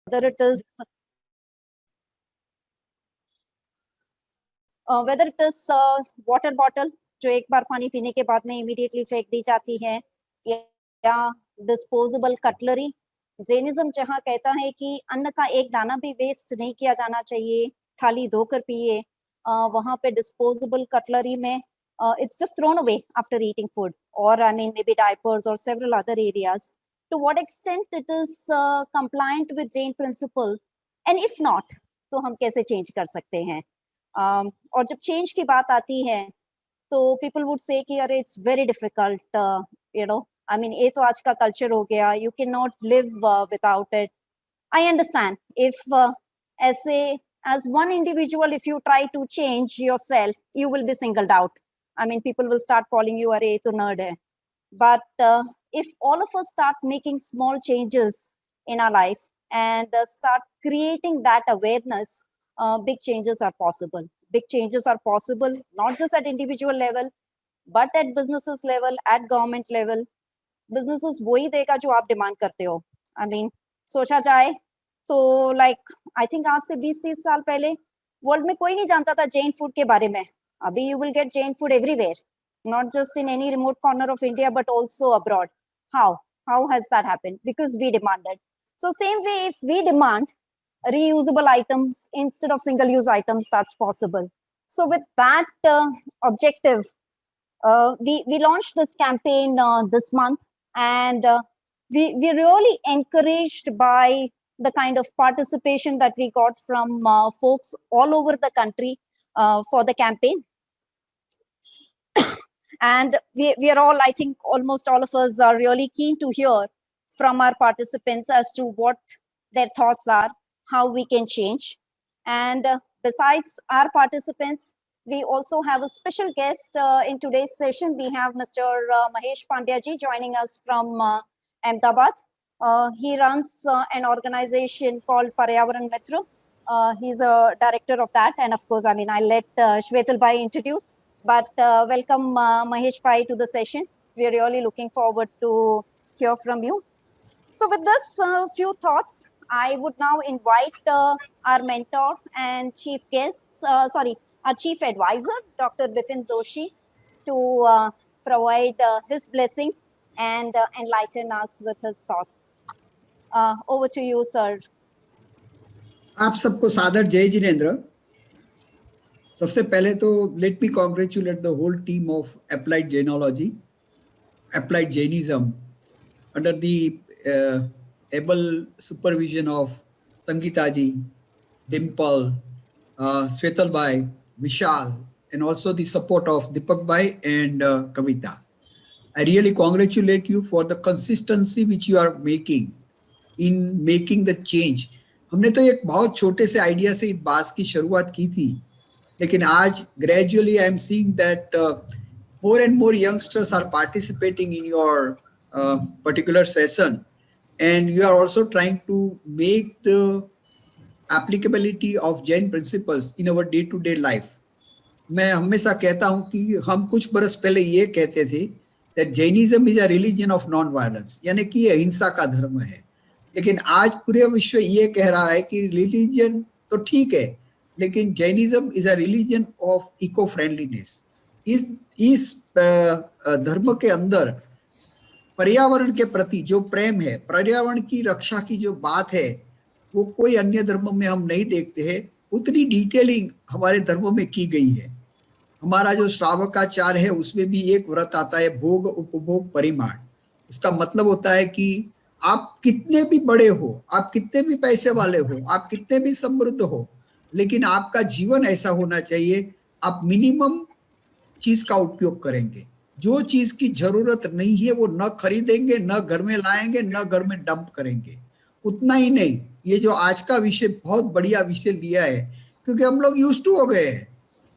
whether it is water bottle जो एक बार पानी पीने के बाद में इमीडिएटली फेंक दी जाती है, या डिस्पोजेबल कटलरी। जैनिज्म जहाँ कहता है कि अन्न का एक दाना भी वेस्ट नहीं किया जाना चाहिए, थाली धोकर पिए, वहां पे डिस्पोजेबल कटलरी में it's just thrown away after eating food, or I mean maybe diapers or several other areas. To what extent it is compliant with Jain principle, and if not, तो हम कैसे change कर सकते हैं? और जब change की बात आती है, तो people would say कि अरे it's very difficult, you know, I mean ये तो आज का culture हो गया, you cannot live without it. I understand if as one individual, if you try to change yourself, you will be singled out. I mean, people will start calling you, "Arey, to nerd hai." But if all of us start making small changes in our life and start creating that awareness, big changes are possible. Big changes are possible, not just at individual level, but at businesses level, at government level. Businesses वही देगा जो आप demand करते हो. I mean, सोचा जाए तो like I think आज से 20-30 साल पहले वर्ल्ड में कोई नहीं जानता था जैन फूड के बारे में. Abhi you will get Jain food everywhere, not just in any remote corner of India, but also abroad. How? How has that happened? Because we demanded. So same way, if we demand reusable items instead of single-use items, that's possible. So with that objective, we launched this campaign this month, and we really encouraged by the kind of participation that we got from folks all over the country for the campaign. And we are all, I think almost all of us are really keen to hear from our participants as to what their thoughts are, how we can change. And besides our participants, we also have a special guest in today's session. We have Mr. Mahesh Pandya ji joining us from Ahmedabad. He runs an organization called Paryavarn Mitra. He's a director of that. And of course, I mean, I'll let Shwetal Bhai introduce. But welcome Mahesh Bhai to the session. We're really looking forward to hear from you. So with this few thoughts, I would now invite our mentor and chief guest, our chief advisor, Dr. Bipin Doshi, to provide his blessings and enlighten us with his thoughts. Over to you, sir. आप सबको सादर जय जिनेंद्र. सबसे पहले तो let me congratulate the whole team of applied Jainology, applied Jainism, under the able supervision of Sangeeta ji, Dimple, Shwetal Bhai, Vishal, and also the support of Deepak Bhai and Kavita. I really congratulate you for the consistency which you are making in making the change. हमने तो एक बहुत छोटे से idea से इस बात की शुरुआत की थी, लेकिन आज gradually I am seeing that more and more youngsters are participating in your particular session. And you are also trying to make the applicability of Jain principles in our day-to-day life. मैं हमेशा कहता हूँ कि हम कुछ बरस पहले ये कहते थे that Jainism is a religion of non-violence, यानी कि ये अहिंसा का धर्म है. लेकिन आज पूरे विश्व ये कह रहा है कि रिलीजन तो ठीक है, लेकिन Jainism is a religion of eco-friendliness. इस धर्म के अंदर पर्यावरण के प्रति जो प्रेम है, पर्यावरण की रक्षा की जो बात है, वो कोई अन्य धर्म में हम नहीं देखते हैं. उतनी डिटेलिंग हमारे धर्म में की गई है. हमारा जो श्रावकाचार है उसमें भी एक व्रत आता है, भोग उपभोग परिमाण. इसका मतलब होता है कि आप कितने भी बड़े हो, आप कितने भी पैसे वाले हो, आप कितने भी समृद्ध हो, लेकिन आपका जीवन ऐसा होना चाहिए आप मिनिमम चीज का उपयोग करेंगे. जो चीज की जरूरत नहीं है वो न खरीदेंगे, न घर में लाएंगे, न घर में डंप करेंगे. उतना ही नहीं, ये जो आज का विषय बहुत बढ़िया विषय लिया है, क्योंकि हम लोग यूज टू हो गए हैं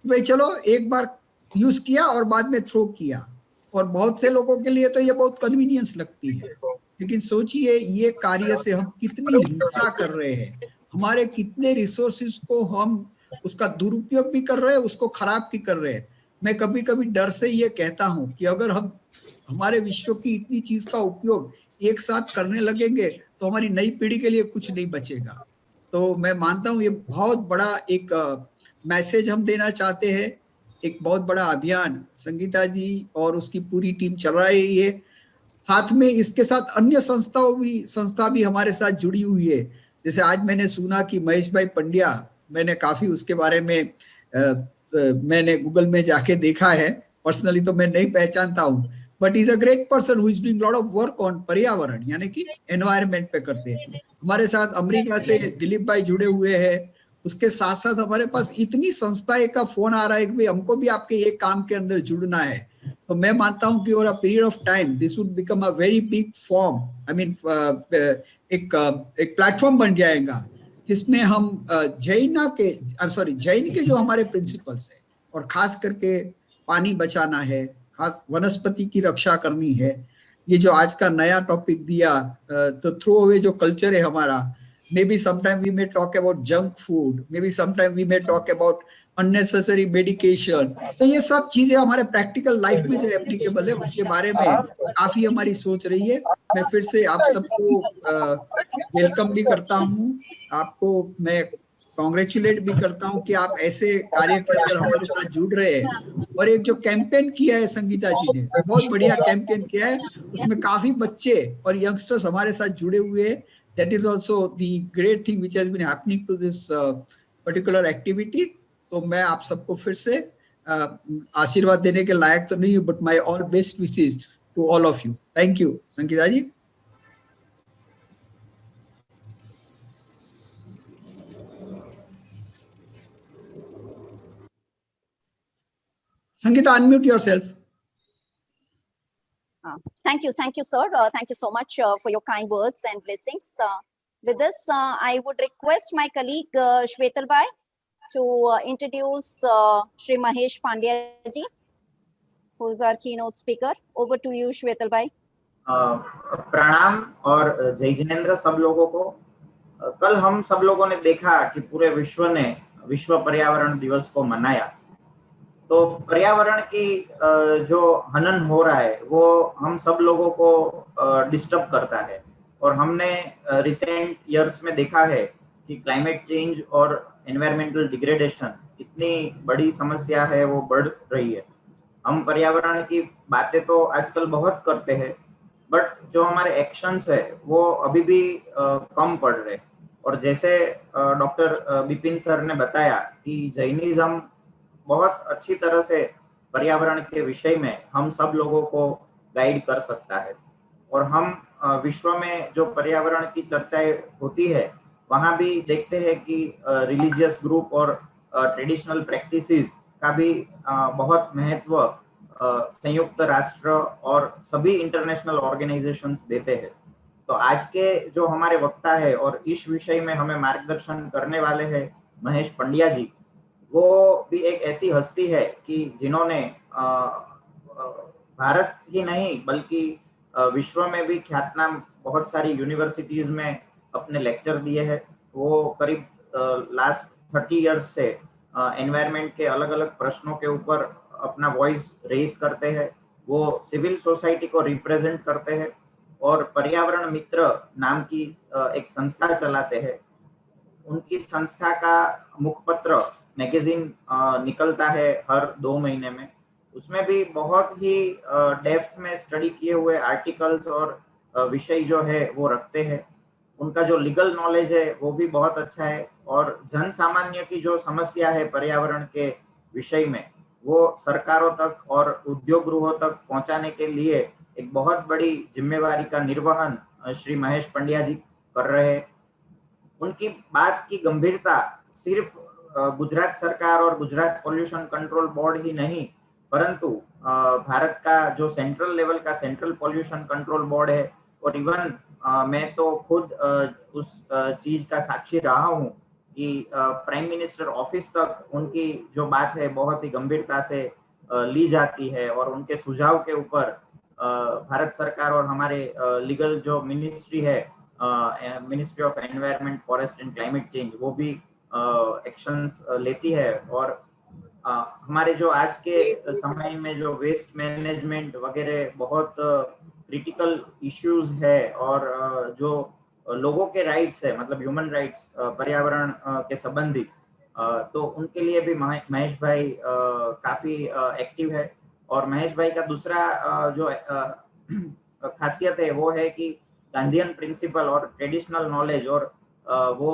भाई, चलो एक बार यूज किया और बाद में थ्रो किया. और बहुत से लोगों के लिए तो ये बहुत कन्वीनियंस लगती है, लेकिन सोचिए ये कार्य से हम कितनी हिंसा कर रहे हैं, हमारे कितने रिसोर्सेज को हम उसका दुरुपयोग भी कर रहे हैं, उसको खराब भी कर रहे हैं. मैं कभी कभी डर से ये कहता हूं कि अगर हम हमारे विश्व की इतनी चीज का उपयोग एक साथ करने लगेंगे तो हमारी नई पीढ़ी के लिए कुछ नहीं बचेगा। तो मैं मानता हूँ ये बहुत बड़ा एक मैसेज हम देना चाहते हैं। एक बहुत बड़ा अभियान संगीता जी और उसकी पूरी टीम चला रही है। साथ में इसके साथ अन्य संस्था भी हमारे साथ जुड़ी हुई है। जैसे आज मैंने सुना कि महेश भाई पंड्या, मैंने काफी उसके बारे में मैंने गूगल में जाके देखा है, पर्सनली तो मैं नहीं पहचानता हूँ, but is a great person who is doing lot of work on पर्यावरण यानी कि एनवायरनमेंट पे करते हैं। हमारे साथ अमेरिका से दिलीप भाई जुड़े हुए हैं। उसके साथ साथ हमारे पास इतनी संस्थाएं का फोन आ रहा है कि भाई हमको भी आपके ये काम के अंदर जुड़ना है। तो मैं मानता हूं कि over a period of time this would become a very big form, I mean एक प्लेटफॉर्म बन जाएगा जिसमें हम जैन के जो हमारे प्रिंसिपल्स है, और खास करके पानी बचाना है, खास वनस्पति की रक्षा करनी है, ये जो आज का नया टॉपिक दिया, तो थ्रो अवे जो कल्चर है हमारा, maybe sometime we may talk about junk food, maybe sometime we may talk about unnecessary medication. तो ये सब चीजें हमारे प्रैक्टिकल लाइफ में जो एप्लीकेबल है उसके बारे में काफी हमारी सोच रही है। मैं फिर से आप सबको वेलकम भी करता हूँ, आपको मैं कॉन्ग्रेचुलेट भी करता हूँ कि आप ऐसे कार्य के अंदर हमारे साथ जुड़ रहे हैं। और एक जो कैंपेन किया है संगीता जी ने, बहुत बढ़िया कैंपेन किया है, उसमें काफी बच्चे और यंगस्टर्स हमारे साथ जुड़े हुए हैं। That is also the great thing which has been happening to this particular activity. तो मैं आप सबको फिर से आशीर्वाद देने के लायक तो नहीं हूँ, but my all best wishes to all of you. Thank you Sangeeta ji. Sangeeta, unmute yourself. Thank you, sir. Thank you so much for your kind words and blessings. With this, I would request my colleague Shwetal Bhai to introduce Shri Mahesh Pandya ji, who is our keynote speaker. Over to you, Shwetal Bhai. प्रणाम और जय जिनेंद्र सब लोगों को। कल हम सब लोगों ने देखा कि पूरे विश्व ने विश्व पर्यावरण दिवस को मनाया। तो पर्यावरण की जो हनन हो रहा है वो हम सब लोगों को डिस्टर्ब करता है। और हमने रिसेंट ईयर्स में देखा है कि क्लाइमेट चेंज और एनवायरमेंटल डिग्रेडेशन इतनी बड़ी समस्या है, वो बढ़ रही है। हम पर्यावरण की बातें तो आजकल बहुत करते हैं, बट जो हमारे एक्शंस है वो अभी भी कम पड़ रहे। और जैसे डॉक्टर बिपिन सर ने बताया कि जैनिज्म बहुत अच्छी तरह से पर्यावरण के विषय में हम सब लोगों को गाइड कर सकता है। और हम विश्व में जो पर्यावरण की चर्चाएं होती है वहाँ भी देखते हैं कि रिलीजियस ग्रुप और ट्रेडिशनल प्रैक्टिसेस का भी बहुत महत्व संयुक्त राष्ट्र और सभी इंटरनेशनल ऑर्गेनाइजेशंस देते हैं। तो आज के जो हमारे वक्ता है और इस विषय में हमें मार्गदर्शन करने वाले हैं महेश पंड्या जी, वो भी एक ऐसी हस्ती है कि जिन्होंने भारत ही नहीं बल्कि विश्व में भी ख्यातनाम बहुत सारी यूनिवर्सिटीज में अपने लेक्चर दिए हैं। वो करीब लास्ट 30 इयर्स से एनवायरनमेंट के अलग अलग प्रश्नों के ऊपर अपना वॉइस रेज करते हैं। वो सिविल सोसाइटी को रिप्रेजेंट करते हैं और पर्यावरण मित्र नाम की एक संस्था चलाते हैं। उनकी संस्था का मुखपत्र मैगजीन निकलता है हर 2 महीने में। उसमें भी बहुत ही डेप्थ में स्टडी किए हुए आर्टिकल्स और विषय जो है वो रखते हैं। उनका जो लीगल नॉलेज है वो भी बहुत अच्छा है। और जन सामान्य की जो समस्या है पर्यावरण के विषय में वो सरकारों तक और उद्योग गृहों तक पहुंचाने के लिए एक बहुत बड़ी जिम्मेवारी का निर्वहन श्री महेश पंड्या जी कर रहे हैं। उनकी बात की गंभीरता सिर्फ गुजरात सरकार और गुजरात पोल्यूशन कंट्रोल बोर्ड ही नहीं, परंतु भारत का जो सेंट्रल लेवल का सेंट्रल पोल्यूशन कंट्रोल बोर्ड है, और इवन मैं तो खुद उस चीज का साक्षी रहा हूँ कि प्राइम मिनिस्टर ऑफिस तक उनकी जो बात है बहुत ही गंभीरता से ली जाती है। और उनके सुझाव के ऊपर भारत सरकार और हमारे लीगल जो मिनिस्ट्री है, ministry of environment, forest and climate change, वो भी एक्शंस लेती है। और हमारे जो आज के समय में जो वेस्ट मैनेजमेंट वगैरह बहुत क्रिटिकल इश्यूज है और जो लोगों के राइट्स है, मतलब ह्यूमन राइट्स, पर्यावरण के संबंधित, तो उनके लिए भी महेश भाई काफी एक्टिव है। और महेश भाई का दूसरा जो खासियत है वो है कि गांधीयन प्रिंसिपल और ट्रेडिशनल नॉलेज, और वो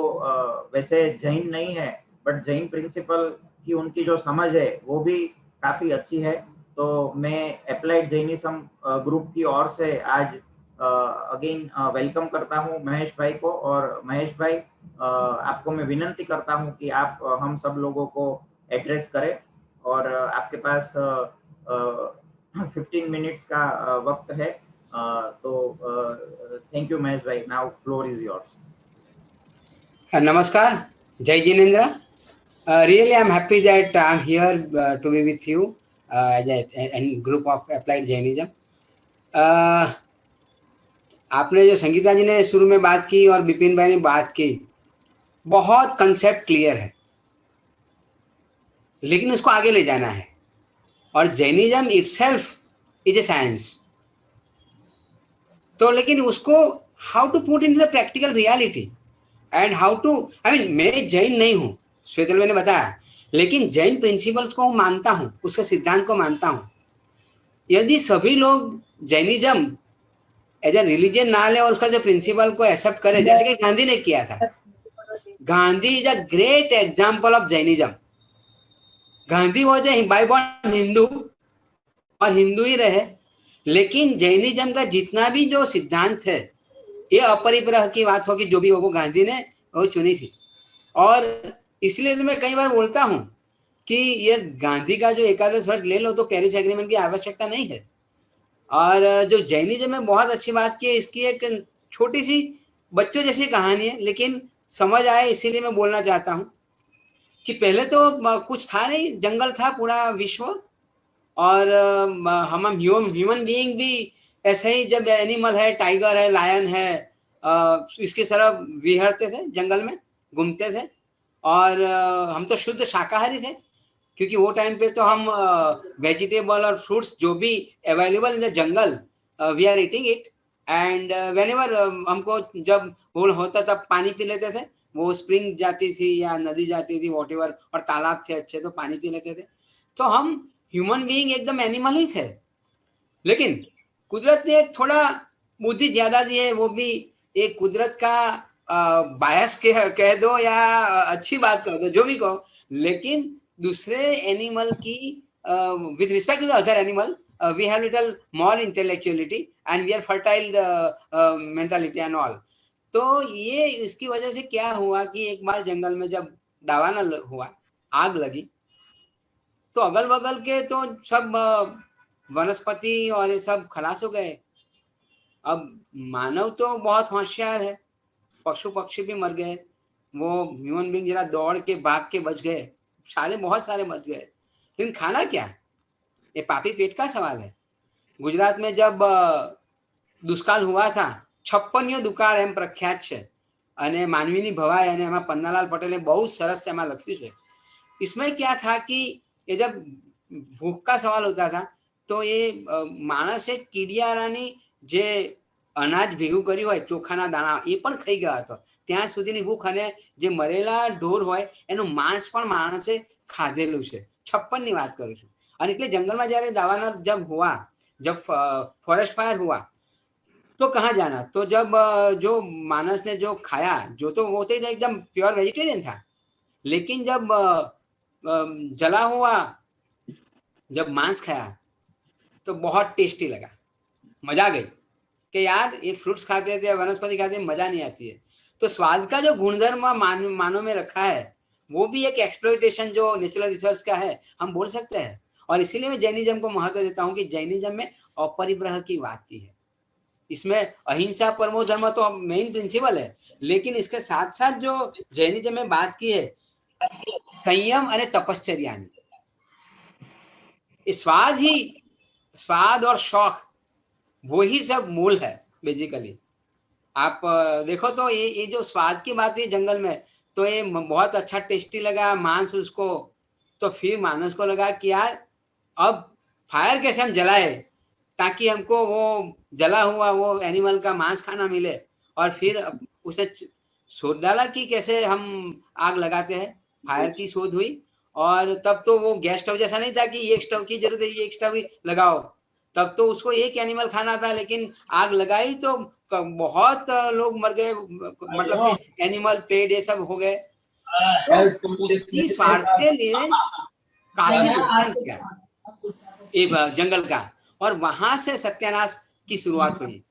वैसे जैन नहीं है बट जैन प्रिंसिपल की उनकी जो समझ है वो भी काफी अच्छी है। तो मैं एप्लाइड जैनिज्म ग्रुप की ओर से आज अगेन वेलकम करता हूं महेश भाई को। और महेश भाई, आपको मैं विनंती करता हूं कि आप हम सब लोगों को एड्रेस करें, और आपके पास 15 मिनट्स का वक्त है। तो थैंक यू महेश भाई, now floor is yours. Namaskar, Jai Jinendra. Really, I'm happy that I'm here to be with you as a group of Applied Jainism. आपने जो संगीता जी ने शुरू में बात की और बिपिन भाई ने बात की, बहुत कंसेप्ट क्लियर है, लेकिन उसको आगे ले जाना है। और Jainism itself is a science, तो लेकिन उसको how to put in the practical reality and how to, I mean, मैं जैन नहीं हूँ, श्वेतल मैंने बताया, लेकिन जैन प्रिंसिपल्स को मानता हूँ, उसके सिद्धांत को मानता हूँ। यदि सभी लोग जैनिज्म एज ए रिलीजन ना ले और उसका जो प्रिंसिपल को एक्सेप्ट करे, जैसे कि गांधी ने किया था। Gandhi is a great example of Jainism. Gandhi was a by born Hindu और हिंदू ही रहे, लेकिन जैनिज्म का जितना भी जो सिद्धांत है, ये अपरिग्रह की बात होगी, जो भी हो, वो गांधी ने वो चुनी थी। और इसलिए तो मैं कई बार बोलता हूँ कि ये गांधी का जो एकादश वर्ष ले लो तो पेरिस एग्रीमेंट की आवश्यकता नहीं है। और जो जैनिज्म में बहुत अच्छी बात की है, इसकी एक छोटी सी बच्चों जैसी कहानी है, लेकिन समझ आए इसीलिए मैं बोलना चाहता हूँ कि पहले तो कुछ था नहीं, जंगल था पूरा विश्व, और हम ह्यूमन बीइंग भी ऐसे ही, जब एनिमल है, टाइगर है, लायन है, इसके तरफ विहरते थे, जंगल में घूमते थे। और हम तो शुद्ध शाकाहारी थे, क्योंकि वो टाइम पे तो हम वेजिटेबल और फ्रूट्स जो भी available in the jungle, we are eating it. And whenever हमको जब भूल होता तब पानी पी लेते थे, वो स्प्रिंग जाती थी या नदी जाती थी, वॉटेवर, और तालाब थे अच्छे, तो पानी पी लेते थे। तो हम ह्यूमन बीइंग एकदम एनिमल ही थे, लेकिन कुदरत ने थोड़ा बुद्धि ज्यादा दी है, वो भी एक कुदरत का बायस कह दो या अच्छी बात कह दो, जो भी कहो, लेकिन दूसरे एनिमल की with respect to the other animal we have little more intellectuality and we are fertile mentality and all. तो ये इसकी वजह से क्या हुआ कि एक बार जंगल में जब दावानल हुआ, आग लगी, तो अगल बगल के तो सब वनस्पति और ये सब खलास हो गए। अब मानव तो बहुत होशियार है, पशु पक्षी भी मर गए, वो ह्यूमन बीइंग जरा दौड़ के भाग के बच गए, बहुत सारे बच गए, लेकिन खाना क्या? ये पापी पेट का सवाल है। गुजरात में जब दुष्काल हुआ था, 56 दुकाळ एम प्रख्यात છે, અને માનવીની ભવાઈ, અને એમાં પન્નાલાલ પટેલે બહુ સરસ એમાં લખ્યું છે। इसमें क्या था कि ये जब भूख का सवाल होता था, तो ये माणसे કીડિયારાની જે અનાજ ભેગું કર્યું હોય, ચોખાના દાણા, એ પણ ખાઈ ગયા હતો, ત્યાં સુધીની ભૂખ। અને જે મરેલા ઢોર હોય એનું માંસ પણ માણસે ખાધેલું છે। 56ની વાત કરું છું। અને એટલે જંગલમાં જ્યારે દાવાનળ जब हुआ, जब फॉरेस्ट फायर हुआ, तो कहाँ जाना? तो जब जो मानस ने जो खाया, जो तो वो तो एकदम प्योर वेजिटेरियन था, लेकिन जब जला हुआ जब मांस खाया तो बहुत टेस्टी लगा, मजा गई कि यार ये फ्रूट्स खाते थे, वनस्पति खाते, मजा नहीं आती है। तो स्वाद का जो गुणधर्म मानव में रखा है, वो भी एक एक्सप्लॉयटेशन जो नेचुरल रिसोर्स का है, हम बोल सकते हैं। और इसीलिए मैं जैनिज्म को महत्व देता हूँ कि जैनिज्म में अपरिग्रह की बात की है। इसमें अहिंसा परमो धर्म तो मेन प्रिंसिपल है, लेकिन इसके साथ साथ जो जैनिज्म में बात की है, संयम और तपश्चर्या, स्वाद और शौक, वही सब मूल है बेसिकली। आप देखो तो ये जो स्वाद की बात है जंगल में, तो ये बहुत अच्छा टेस्टी लगा मांस उसको, तो फिर मानस को लगा कि यार अब फायर कैसे हम जलाए ताकि हमको वो जला हुआ वो एनिमल का मांस खाना मिले। और फिर उसने शोध डाला कि कैसे हम आग लगाते हैं, फायर की शोध हुई। और तब तो वो गैस स्टोव जैसा नहीं था कि एक स्टोव की जरूरत है, एक स्टोव ही लगाओ। तब तो उसको एक एनिमल खाना था, लेकिन आग लगाई तो बहुत लोग मर गए, मतलब कि एनिमल, पेड़, ये सब हो गए। तो उसकी स्वार्थ के लिए काफी नुकसान किया एक जंगल का, और वहां से सत्यानाश की शुरुआत हुई।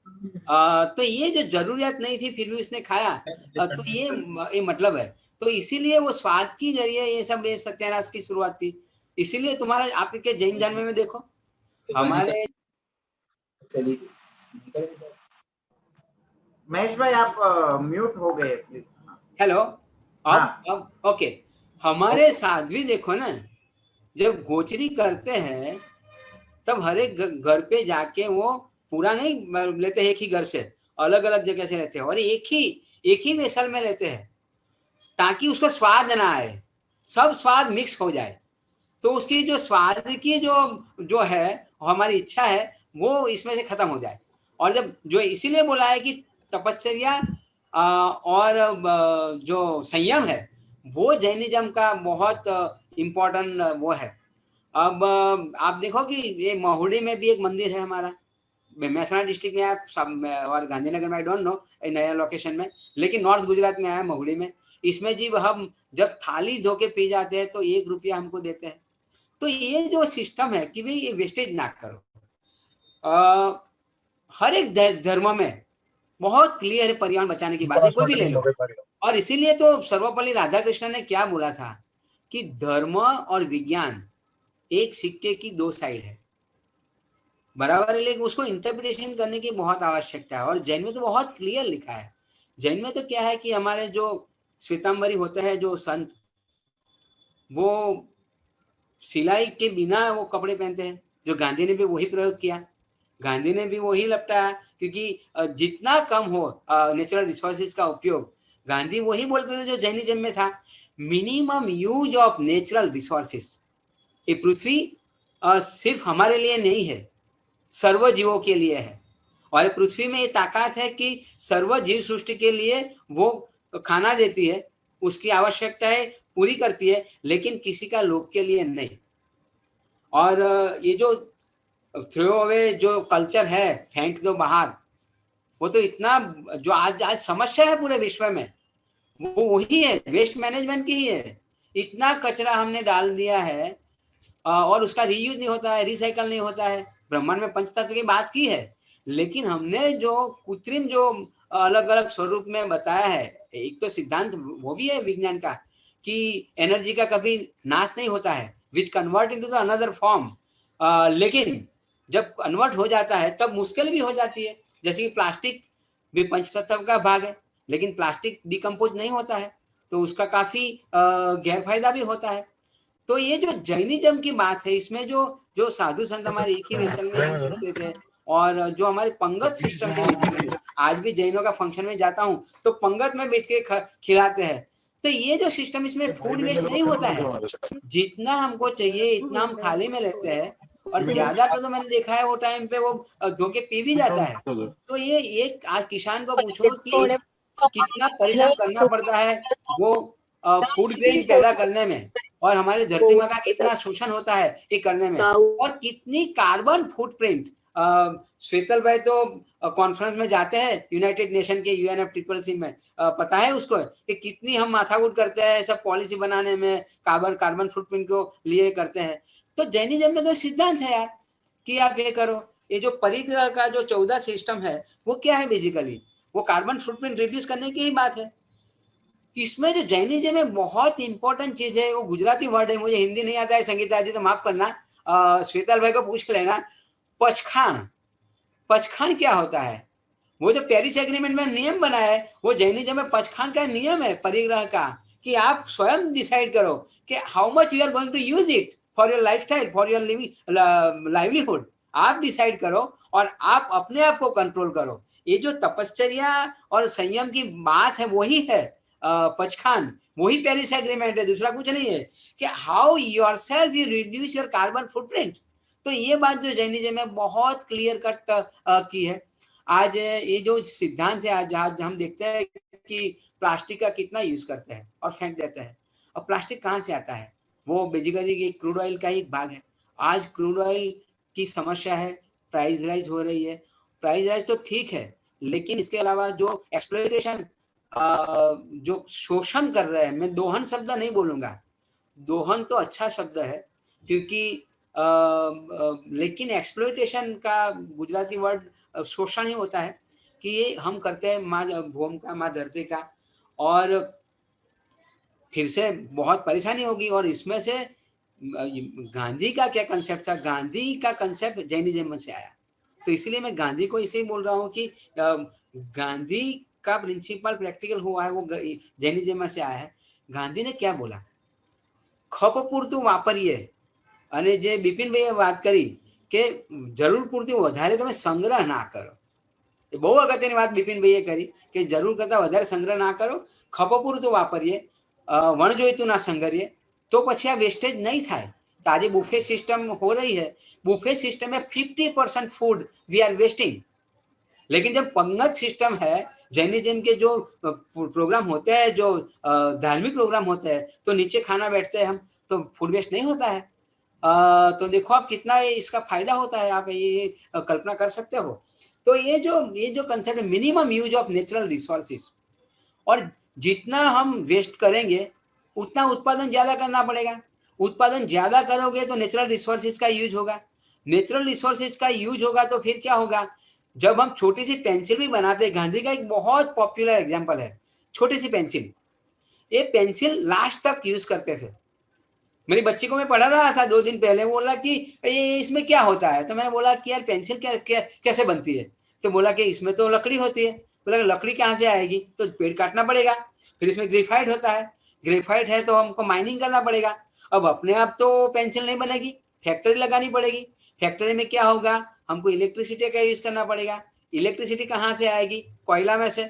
तो ये जो जरूरत नहीं थी फिर भी उसने खाया, तो ये मतलब है। तो इसीलिए वो स्वाद की जरिए ये सब ये सत्यानाश की शुरुआत की। इसीलिए तुम्हारा आपके जैन धर्म में देखो, हमारे महेश भाई आप म्यूट हो गए प्लीज। हेलो, हाँ। अब ओके। हमारे साध्वी देखो ना, जब गोचरी करते हैं तब हर एक घर पे जाके वो पूरा नहीं लेते हैं, एक ही घर से, अलग अलग जगह से लेते हैं, और एक ही वेसल में लेते हैं, ताकि उसका स्वाद ना आए, सब स्वाद मिक्स हो जाए। तो उसकी जो स्वाद की जो है, हमारी इच्छा है, वो इसमें से खत्म हो जाए। और जब जो इसीलिए बोला है कि तपस्या और जो संयम है, वो जैनिज्म का बहुत इम्पोर्टेंट वो है। अब आप देखो कि ये महुड़ी में भी एक मंदिर है हमारा, मेहसाणा डिस्ट्रिक्ट में आप सब, और गांधीनगर में आई डोंट नो नया लोकेशन में, लेकिन नॉर्थ गुजरात में आया महुड़ी में। इसमें जी हम जब थाली धो के पी जाते हैं तो 1 रुपया हमको देते हैं। तो ये जो सिस्टम है कि भाई ये वेस्टेज ना करो, हर एक धर्म में बहुत क्लियर है पर्यावरण बचाने की बात है, कोई भी ले लो। और इसीलिए तो सर्वपल्ली राधाकृष्णन ने क्या बोला था कि धर्म और विज्ञान एक सिक्के की 2 साइड है, बराबर है, लेकिन उसको इंटरप्रिटेशन करने की बहुत आवश्यकता है। और जैन में तो बहुत क्लियर लिखा है। जैन में तो क्या है कि हमारे जो श्वेतांबरी होते हैं जो संत, वो सिलाई के बिना वो कपड़े पहनते हैं, जो गांधी ने भी वही प्रयोग किया, गांधी ने भी वही लपटाया, क्योंकि जितना कम हो नेचुरल रिसोर्सेज का उपयोग, गांधी वही बोलते थे जो जैनिज्म में था, minimum use of natural resources. ये पृथ्वी सिर्फ हमारे लिए नहीं है, सर्व जीवों के लिए है। और पृथ्वी में ये ताकत है कि सर्व जीव सृष्टि के लिए वो खाना देती है, उसकी आवश्यकताएं पूरी करती है, लेकिन किसी का लोभ के लिए नहीं। और ये जो थ्रो अवे जो कल्चर है, फेंक दो बाहर, वो तो इतना जो आज समस्या है पूरे विश्व में, वो वही है, वेस्ट मैनेजमेंट की ही है। इतना कचरा हमने डाल दिया है, और उसका रीयूज नहीं होता है, रिसाइकल नहीं होता है। ब्रह्मांड में पंचतत्व की बात की है, लेकिन हमने जो कृत्रिम जो अलग अलग स्वरूप में बताया है, एक तो सिद्धांत वो भी है विज्ञान का कि एनर्जी का कभी नाश नहीं होता है, which convert into the another form. लेकिन जब कन्वर्ट हो जाता है तब मुश्किल भी हो जाती है, जैसे कि प्लास्टिक भी पंचतत्व का भाग है, लेकिन प्लास्टिक डिकम्पोज नहीं होता है, तो उसका काफी गैरफायदा भी होता है। तो ये जो जैनिज्म की बात है, इसमें जो जो साधु संत हमारे एक ही वेसल में यूज करते थे, और जो हमारे पंगत सिस्टम थे, बेसिकली आज भी जैनों का फंक्शन में जाता हूँ तो पंगत में बैठ के खिलाते हैं। तो ये जो सिस्टम, इसमें फूड वेस्ट नहीं होता है, जितना हमको चाहिए इतना हम थाली में लेते हैं, और ज्यादा तो मैंने देखा है वो टाइम पे वो धो के पी भी जाता है। तो ये एक आज किसान को पूछो कि कितना परिश्रम करना पड़ता है वो फूड ग्रेन पैदा करने में, और हमारी धरती माँ का कितना शोषण होता है ये करने में, और कितनी कार्बन फुटप्रिंट। शीतल भाई तो कॉन्फ्रेंस में जाते हैं यूनाइटेड नेशन के UNFCCC में, पता है उसको कि कितनी हम माथाकूट करते हैं सब पॉलिसी बनाने में, कार्बन फुटप्रिंट को लिए करते हैं। तो जैनिज्म में तो सिद्धांत है यार कि आप ये करो। ये जो परिग्रह का जो 14 सिस्टम है वो क्या है, बेसिकली वो कार्बन फुटप्रिंट रिड्यूस करने की ही बात है। इसमें जो जैनिज्म में बहुत इंपॉर्टेंट चीज है, वो गुजराती वर्ड है, मुझे हिंदी नहीं आता है, संगीता जी तो माफ करना, श्वेताल भाई को पूछ लेना। पचखान, पचखान क्या होता है? वो जो पेरिस एग्रीमेंट में नियम बना है, वो जैनिज्म में पचखान का नियम है परिग्रह का, कि आप स्वयं डिसाइड करो कि how much you are going to use it for your lifestyle, for your livelihood. आप डिसाइड करो और आप अपने आप को कंट्रोल करो। ये जो तपश्चर्या और संयम की बात है वही है पचखान, वही पेरिस एग्रीमेंट है, दूसरा कुछ नहीं है, कि how yourself you reduce your carbon footprint. तो ये बात जो जैनिज्म में बहुत क्लियर कट की है। आज ये जो सिद्धांत है, आज हम देखते हैं कि प्लास्टिक का कितना यूज करते हैं और फेंक देते हैं। और प्लास्टिक कहाँ से आता है? वो बेसिकली क्रूड ऑयल का ही एक भाग है। आज क्रूड ऑयल की समस्या है, प्राइस राइज हो रही है। प्राइस राइज तो ठीक है, लेकिन इसके अलावा जो एक्सप्लॉयटेशन, जो शोषण कर रहे हैं, मैं दोहन शब्द नहीं बोलूंगा, दोहन तो अच्छा शब्द है क्योंकि लेकिन एक्सप्लॉयटेशन का गुजराती वर्ड शोषण ही होता है कि ये हम करते हैं माँ भूमि का, माँ धरती का, और फिर से बहुत परेशानी होगी। और इसमें से गांधी का क्या कंसेप्ट था? गांधी का कंसेप्ट जैनिज्म से आया, तो इसलिए मैं गांधी को इसे ही बोल रहा हूँ कि गांधी का प्रिंसिपल प्रैक्टिकल हुआ है, वो जैनिज्म से आया है। गांधी ने क्या बोला? खप पूरતું વાપરીએ, અને જે બિપિનભાઈએ વાત કરી કે જરૂર પૂરતી વધારે તમે સંગ્રહ ના કરો, એ બહુ અગત્યની વાત બિપિનભાઈએ કરી કે જરૂર કરતા વધારે સંગ્રહ ના કરો, ખપ પૂરતું વાપરીએ, વણજોઈતું ના સંગ્રહીએ, તો પછી આ વેસ્ટેજ નહીં થાય। तो आज बुफे सिस्टम हो रही है, बुफे सिस्टम में 50% फूड वी आर वेस्टिंग। लेकिन जब पंगत सिस्टम है, जैनिज्म के जो प्रोग्राम होते हैं, जो धार्मिक प्रोग्राम होते हैं, तो नीचे खाना बैठते हैं हम, तो फूड वेस्ट नहीं होता है। तो देखो आप कितना इसका फायदा होता है, आप ये कल्पना कर सकते हो। तो ये जो कंसेप्ट है minimum use of natural resources, और जितना हम वेस्ट करेंगे उतना उत्पादन ज्यादा करना पड़ेगा। उत्पादन ज्यादा करोगे तो नेचुरल रिसोर्सेज का यूज होगा, नेचुरल रिसोर्सेज का यूज होगा तो फिर क्या होगा? जब हम छोटी सी पेंसिल भी बनाते हैं, गांधी का एक बहुत पॉपुलर एग्जांपल है छोटी सी पेंसिल। ये पेंसिल लास्ट तक यूज करते थे। मेरी बच्ची को मैं पढ़ा रहा था 2 दिन पहले, बोला कि ये इसमें क्या होता है? तो मैंने बोला कि यार पेंसिल कैसे बनती है? तो बोला कि इसमें तो लकड़ी होती है। बोला लकड़ी कहाँ से आएगी? तो पेड़ काटना पड़ेगा, फिर इसमें ग्रेफाइट होता है, ग्रेफाइट है तो हमको माइनिंग करना पड़ेगा। अब अपने आप तो पेंसिल नहीं बनेगी, फैक्ट्री लगानी पड़ेगी। फैक्ट्री में क्या होगा? हमको इलेक्ट्रिसिटी का यूज करना पड़ेगा। इलेक्ट्रिसिटी कहाँ से आएगी? कोयला में से।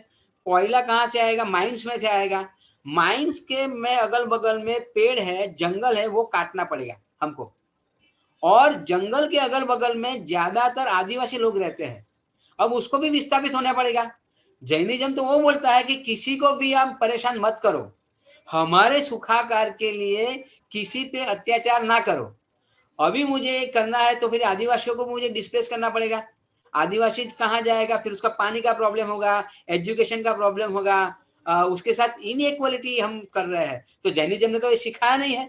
कोयला कहाँ से आएगा? माइंस में से आएगा। माइंस के में अगल बगल में पेड़ है, जंगल है, वो काटना पड़ेगा हमको। और जंगल के अगल बगल में ज्यादातर आदिवासी लोग रहते हैं, अब उसको भी विस्थापित होना पड़ेगा। जैनिज्म तो वो बोलता है कि किसी को भी आप परेशान मत करो, हमारे सुखाकार के लिए किसी पे अत्याचार ना करो। अभी मुझे करना है तो फिर आदिवासियों को मुझे डिस्प्लेस करना पड़ेगा। आदिवासी कहाँ जाएगा? फिर उसका पानी का प्रॉब्लम होगा, एजुकेशन का प्रॉब्लम होगा, उसके साथ इनइक्वालिटी हम कर रहे हैं। तो जैनिज्म ने तो ये सिखाया नहीं है।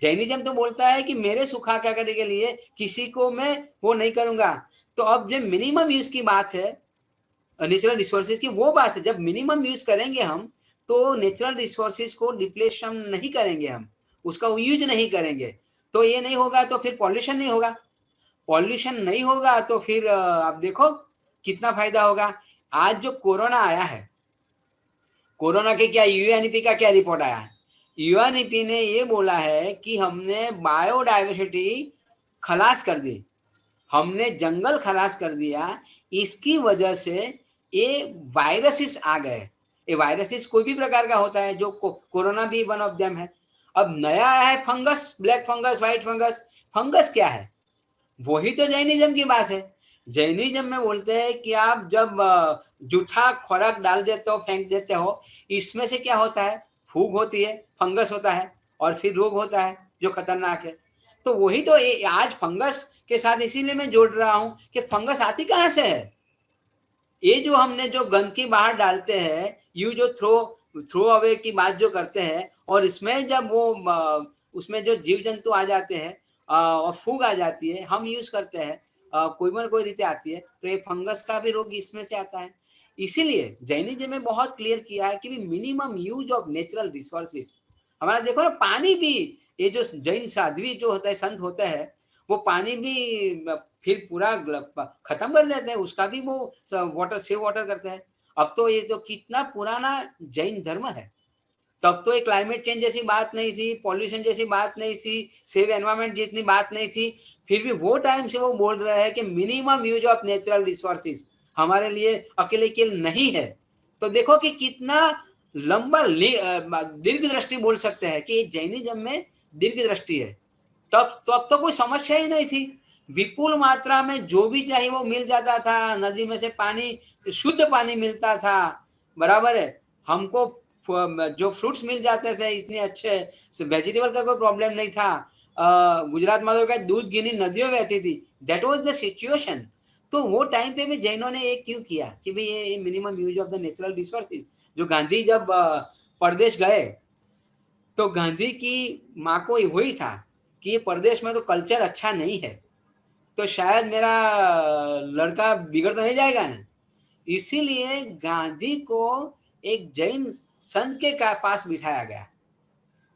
जैनिज्म तो बोलता है कि मेरे सुखाकार करने के लिए किसी को मैं वो नहीं करूंगा। तो अब जो मिनिमम यूज की बात है, नेचुरल रिसोर्सेज की वो बात है, जब मिनिमम यूज करेंगे हम तो नेचुरल रिसोर्सेज को डिप्लेशन नहीं करेंगे, हम उसका यूज नहीं करेंगे, तो ये नहीं होगा तो फिर पॉल्यूशन नहीं होगा। पॉल्यूशन नहीं होगा तो फिर आप देखो कितना फायदा होगा। आज जो कोरोना आया है, कोरोना के क्या यूएनईपी का क्या रिपोर्ट आया है? यूएनईपी ने ये बोला है कि हमने बायोडाइवर्सिटी खलास कर दी, हमने जंगल खलास कर दिया, इसकी वजह से ये वायरसेस आ गए। ये वायरसेस कोई भी प्रकार का होता है, जो कोरोना भी वन ऑफ देम है। अब नया आया है fungus, black fungus, white fungus. Fungus क्या है? वही तो जैनिज्म की बात है। जैनिज्म में बोलते हैं कि आप जब जूठा खुराक डाल देते हो, फेंक देते हो, इसमें से क्या होता है? फूग होती है, फंगस होता है, और फिर रोग होता है जो खतरनाक है। तो वही तो आज फंगस के साथ इसीलिए मैं जोड़ रहा हूं कि फंगस आती कहां से है? ये जो हमने जो गंदगी बाहर डालते हैं, यू जो थ्रो अवे की बात जो करते हैं, और इसमें जब वो उसमें जो जीव जंतु आ जाते हैं और फूग आ जाती है, हम यूज करते हैं, कोई न कोई रीते आती है, तो ये फंगस का भी रोग इसमें से आता है। इसीलिए जैनिज्म में बहुत क्लियर किया है कि minimum use of natural resources. हमारा देखो ना, पानी भी, ये जो जैन साध्वी जो होता है, संत होता है, वो पानी भी फिर पूरा खत्म कर देते हैं, उसका भी वो वाटर सेव वाटर करते हैं। अब तो ये तो कितना पुराना जैन धर्म है, तब तो ये क्लाइमेट चेंज जैसी बात नहीं थी, पॉल्यूशन जैसी बात नहीं थी, सेव एनवायरमेंट जितनी बात नहीं थी, फिर भी वो टाइम से वो बोल रहे हैं कि minimum use of natural resources हमारे लिए अकेले के नहीं है। तो देखो कि कितना लंबा दीर्घ दृष्टि बोल सकते हैं कि जैनिज्म में दीर्घ दृष्टि है। तब तो कोई समस्या ही नहीं थी। विपुल मात्रा में जो भी चाहिए वो मिल जाता था, नदी में से पानी, शुद्ध पानी मिलता था, बराबर है। हमको जो फ्रूट्स मिल जाते थे इतने अच्छे, वेजिटेबल का कोई प्रॉब्लम नहीं था। गुजरात में तो क्या दूध गिनी नदियों बहती थी, दैट वाज द सिचुएशन। तो वो टाइम पे भी जैनों ने ये क्यों किया कि भाई ये minimum use of the natural resources. जो गांधी जब परदेश गए तो गांधी की माँ को वही था कि ये परदेश में तो कल्चर अच्छा नहीं है, तो शायद मेरा लड़का बिगड़ तो नहीं जाएगा ना। इसीलिए गांधी को एक जैन संत के पास बिठाया गया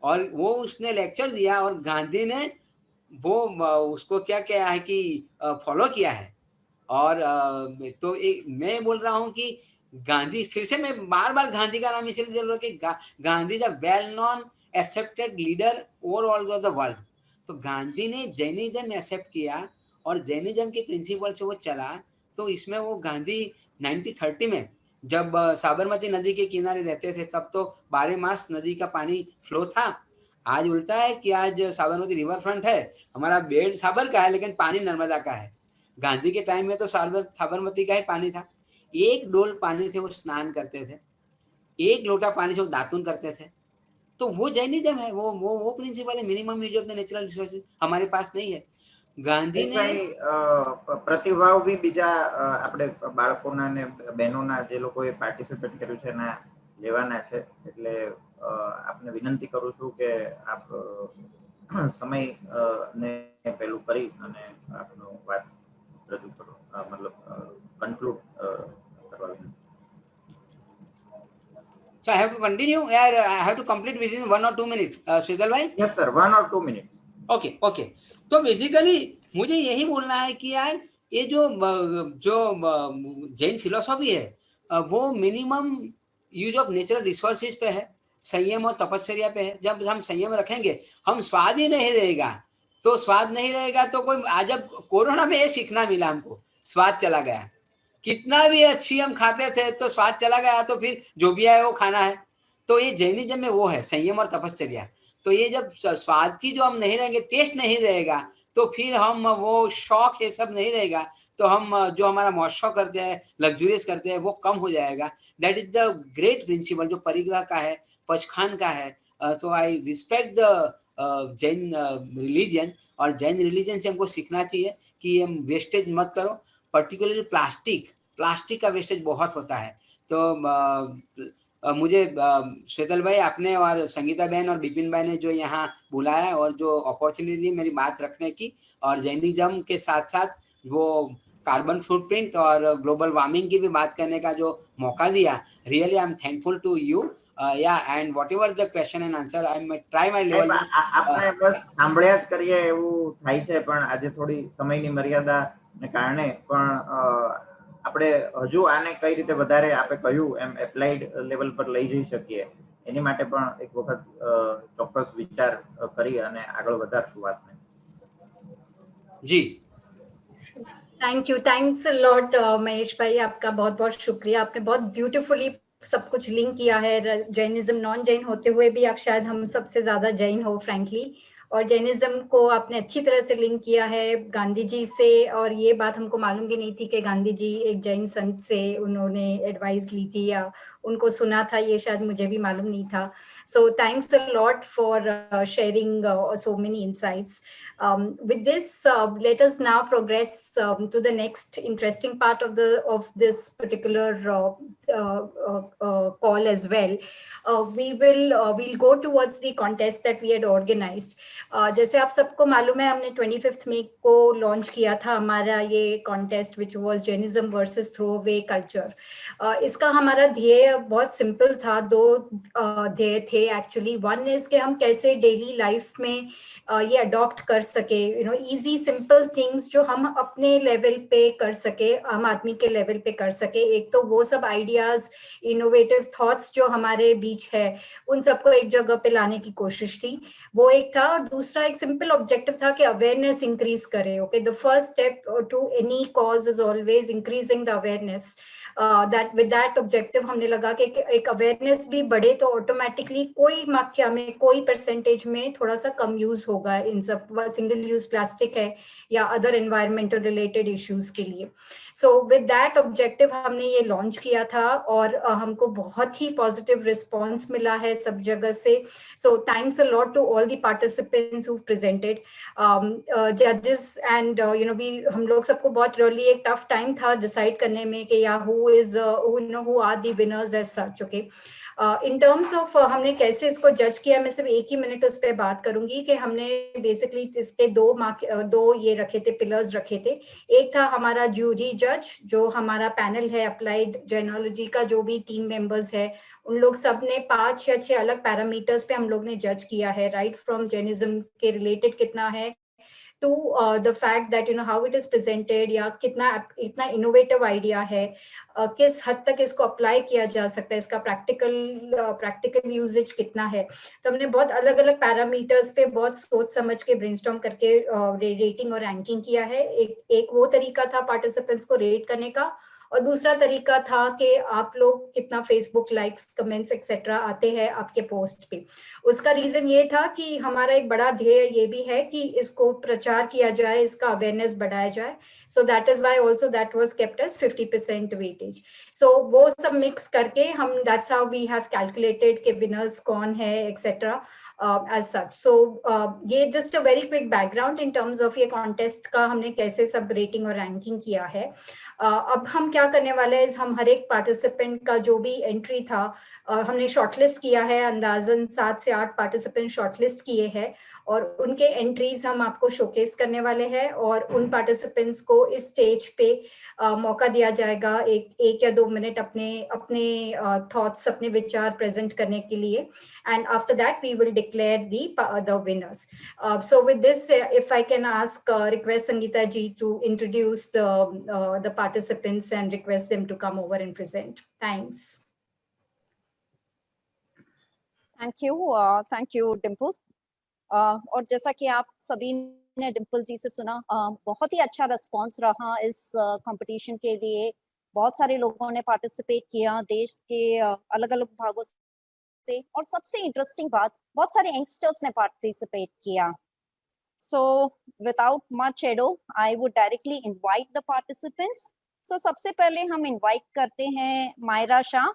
और वो उसने लेक्चर दिया और गांधी ने वो उसको क्या क्या है कि फॉलो किया है। और तो एक मैं बोल रहा हूँ कि गांधी, फिर से मैं बार बार गांधी का नाम इसलिए ले रहा हूँ कि Gandhi is a well non accepted leader overall of the world. तो गांधी ने जैनिज्म एक्सेप्ट किया और जैनिज्म के प्रिंसिपल से वो चला। तो इसमें वो गांधी 1930 में जब साबरमती नदी के किनारे रहते थे तब तो 12 मास नदी का पानी फ्लो था। आज उल्टा है कि आज साबरमती रिवर फ्रंट है, हमारा बेड साबर का है लेकिन पानी नर्मदा का है। गांधी के टाइम में तो साबरमती का ही पानी था। एक डोल पानी से वो स्नान करते थे, एक लोटा पानी से वो दातुन करते थे। तो वो जैनिज्म है, वो प्रिंसिपल है, minimum use of the natural resources हमारे पास नहीं है। ગાંધી ને પ્રતિભાવ બી બીજા આપણે બાળકોના ને બહેનોના જે લોકોએ પાર્ટિસિપેટ કર્યું છે એના લેવાના છે, એટલે આપને વિનંતી કરું છું કે આપ સમય ને પેલું કરી અને આપનો વાત રજૂ કરો, મતલબ કન્ક્લુડ કરવા વિનંતી. So I have to continue or I have to complete within 1 or 2 minutes, Shridhar bhai? Yes sir, 1 or 2 minutes. Okay. तो बेसिकली मुझे यही बोलना है कि यार ये जो जैन फिलोसॉफी है वो minimum use of natural resources पे है, संयम और तपस्या पे है। जब हम संयम रखेंगे, हम स्वाद ही नहीं रहेगा तो स्वाद नहीं रहेगा तो कोई आज जब कोरोना में ये सीखना मिला हमको, स्वाद चला गया। कितना भी अच्छी हम खाते थे तो स्वाद चला गया, तो फिर जो भी आए वो खाना है। तो ये जैनिज्म में वो है संयम और तपस्या। तो ये जब स्वाद की जो हम नहीं रहेंगे, टेस्ट नहीं रहेगा, तो फिर हम वो शौक ये सब नहीं रहेगा, तो हम जो हमारा मौशौक करते हैं, लग्जूरियस करते हैं, वो कम हो जाएगा। That is the great principle जो परिग्रह का है, पचखान का है। तो I respect the Jain religion, और जैन रिलीजन से हमको सीखना चाहिए कि हम वेस्टेज मत करो, पर्टिकुलरली प्लास्टिक का वेस्टेज बहुत होता है। तो मुझे श्वेतल भाई आपने और संगीता बहन और बिपिन भाई ने जो यहाँ बुलाया और जो अपॉर्चुनिटी मेरी बात रखने की, और जैनिज्म के साथ साथ वो कार्बन फुटप्रिंट और ग्लोबल वार्मिंग की भी बात करने का जो मौका दिया, really I am thankful to you. या and whatever the question and answer I am try my level. આપણે બસ સાંભળ્યા જ કરીએ એવું થાય છે, પણ આજે થોડી સમયની મર્યાદાને કારણે પણ આપણે હજુ આને કઈ રીતે વધારે આપણે કહ્યું એમ એપ્લાઇડ લેવલ પર લઈ જઈ શકીએ એની માટે પણ એક વખત ચોક્કસ વિચાર કરી અને આગળ વધારશું વાતને. जी थैंक्स अ लॉट महेश भाई, आपका बहुत बहुत शुक्रिया। आपने बहुत ब्यूटीफुली सब कुछ लिंक किया है। जैनिज्म नॉन जैन होते हुए भी आप शायद हम सबसे ज्यादा जैन हो फ्रैंकली, और जैनिज्म को आपने अच्छी तरह से लिंक किया है गांधी जी से। और ये बात हमको मालूम भी नहीं थी कि गांधी जी एक जैन संत से उन्होंने एडवाइस ली थी या उनको सुना था, ये शायद मुझे भी मालूम नहीं था। So thanks a lot for sharing so many insights. With this, let us now progress to the next interesting part of this particular call as well. We'll go towards the contest that we had organized. जैसे आप सबको मालूम है, हमने 25 मई को launch किया था हमारा ये contest which was Jainism versus throwaway culture. इसका हमारा ध्येय बहुत सिंपल था, दो ध्येय थे एक्चुअली। वन इज कि हम कैसे डेली लाइफ में ये अडॉप्ट कर सके, इजी सिंपल थिंग्स जो हम अपने लेवल पे कर सके, आम आदमी के लेवल पे कर सके। एक तो वो सब आइडियाज, इनोवेटिव थॉट्स जो हमारे बीच है, उन सबको एक जगह पे लाने की कोशिश थी, वो एक था। दूसरा एक सिंपल ऑब्जेक्टिव था कि अवेयरनेस इंक्रीज करे। Okay, the first step to any cause is always increasing the awareness. That with that objective हमने लगा लगा कि एक अवेयरनेस भी बढ़े तो ऑटोमेटिकली कोई मात्रा में, कोई परसेंटेज में थोड़ा सा कम यूज होगा इन सब सिंगल यूज प्लास्टिक है या अदर एनवायरमेंटल रिलेटेड इश्यूज के लिए। सो विद दैट ऑब्जेक्टिव हमने ये लॉन्च किया था और हमको बहुत ही पॉजिटिव रिस्पॉन्स मिला है सब जगह से। So thanks a lot to all the participants who presented, जजेस एंड वी, हम लोग सबको बहुत रियली एक टफ टाइम था डिसाइड करने में कि या who are the winners as such, okay? In terms of हमने कैसे इसको जज किया, मैं सिर्फ 1 ही मिनट उस पर बात करूंगी कि हमने बेसिकली इसके दो ये रखे थे, पिलर्स रखे थे। एक था हमारा ज्यूरी जज, जो हमारा पैनल है अप्लाइड जैनोलॉजी का, जो भी टीम मेंबर्स है उन लोग सब ने 5 या 6 अलग पैरामीटर्स पे हम लोग ने जज किया है, राइट फ्रॉम जैनिज्म के रिलेटेड कितना है to the fact that how it is presented, या कितना इतना इनोवेटिव आइडिया है, किस हद तक इसको अप्लाई किया जा सकता है, इसका प्रैक्टिकल यूजेज कितना है। तो हमने बहुत अलग अलग पैरामीटर्स पे बहुत सोच समझ के ब्रेनस्टॉर्म करके रेटिंग और रैंकिंग किया है। एक वो तरीका था पार्टिसिपेंट्स को रेट करने का, और दूसरा तरीका था कि आप लोग कितना फेसबुक लाइक्स, कमेंट्स एक्सेट्रा आते हैं आपके पोस्ट पे। उसका रीजन ये था कि हमारा एक बड़ा ध्येय ये भी है कि इसको प्रचार किया जाए, इसका अवेयरनेस बढ़ाया जाए। So that is why also that was kept as 50% weightage. So वो सब मिक्स करके हम, that's how we have calculated के विनर्स कौन है एक्सेट्रा एज सच। सो ये just a very quick background in terms of ये कॉन्टेस्ट का हमने कैसे सब रेटिंग और रैंकिंग किया है। अब हम क्या करने वाले हैं, हम हर एक पार्टिसिपेंट का जो भी एंट्री था हमने शॉर्टलिस्ट किया है, अंदाजन 7 से 8 पार्टिसिपेंट शॉर्टलिस्ट किए हैं, और उनके एंट्रीज हम आपको शोकेस करने वाले हैं, और उन पार्टिसिपेंट्स को इस स्टेज पे मौका दिया जाएगा 1 या 2 मिनट अपने थॉट्स, अपने विचार प्रेजेंट करने के लिए, and after that we will declare the winners. So with this, if I can ask, request Sangeeta ji to introduce the participants and request them to come over and present. Thanks. Thank you Dimple. और जैसा कि आप सभी ने डिम्पल जी से सुना, बहुत ही अच्छा रिस्पांस रहा इस कंपटीशन के लिए। बहुत सारे लोगों ने पार्टिसिपेट किया देश के अलग अलग भागों से, और सबसे इंटरेस्टिंग बात, बहुत सारे यंगस्टर्स ने पार्टिसिपेट किया। So without much ado, I would directly invite the participants. So सबसे पहले हम इनवाइट करते हैं मायरा शाह।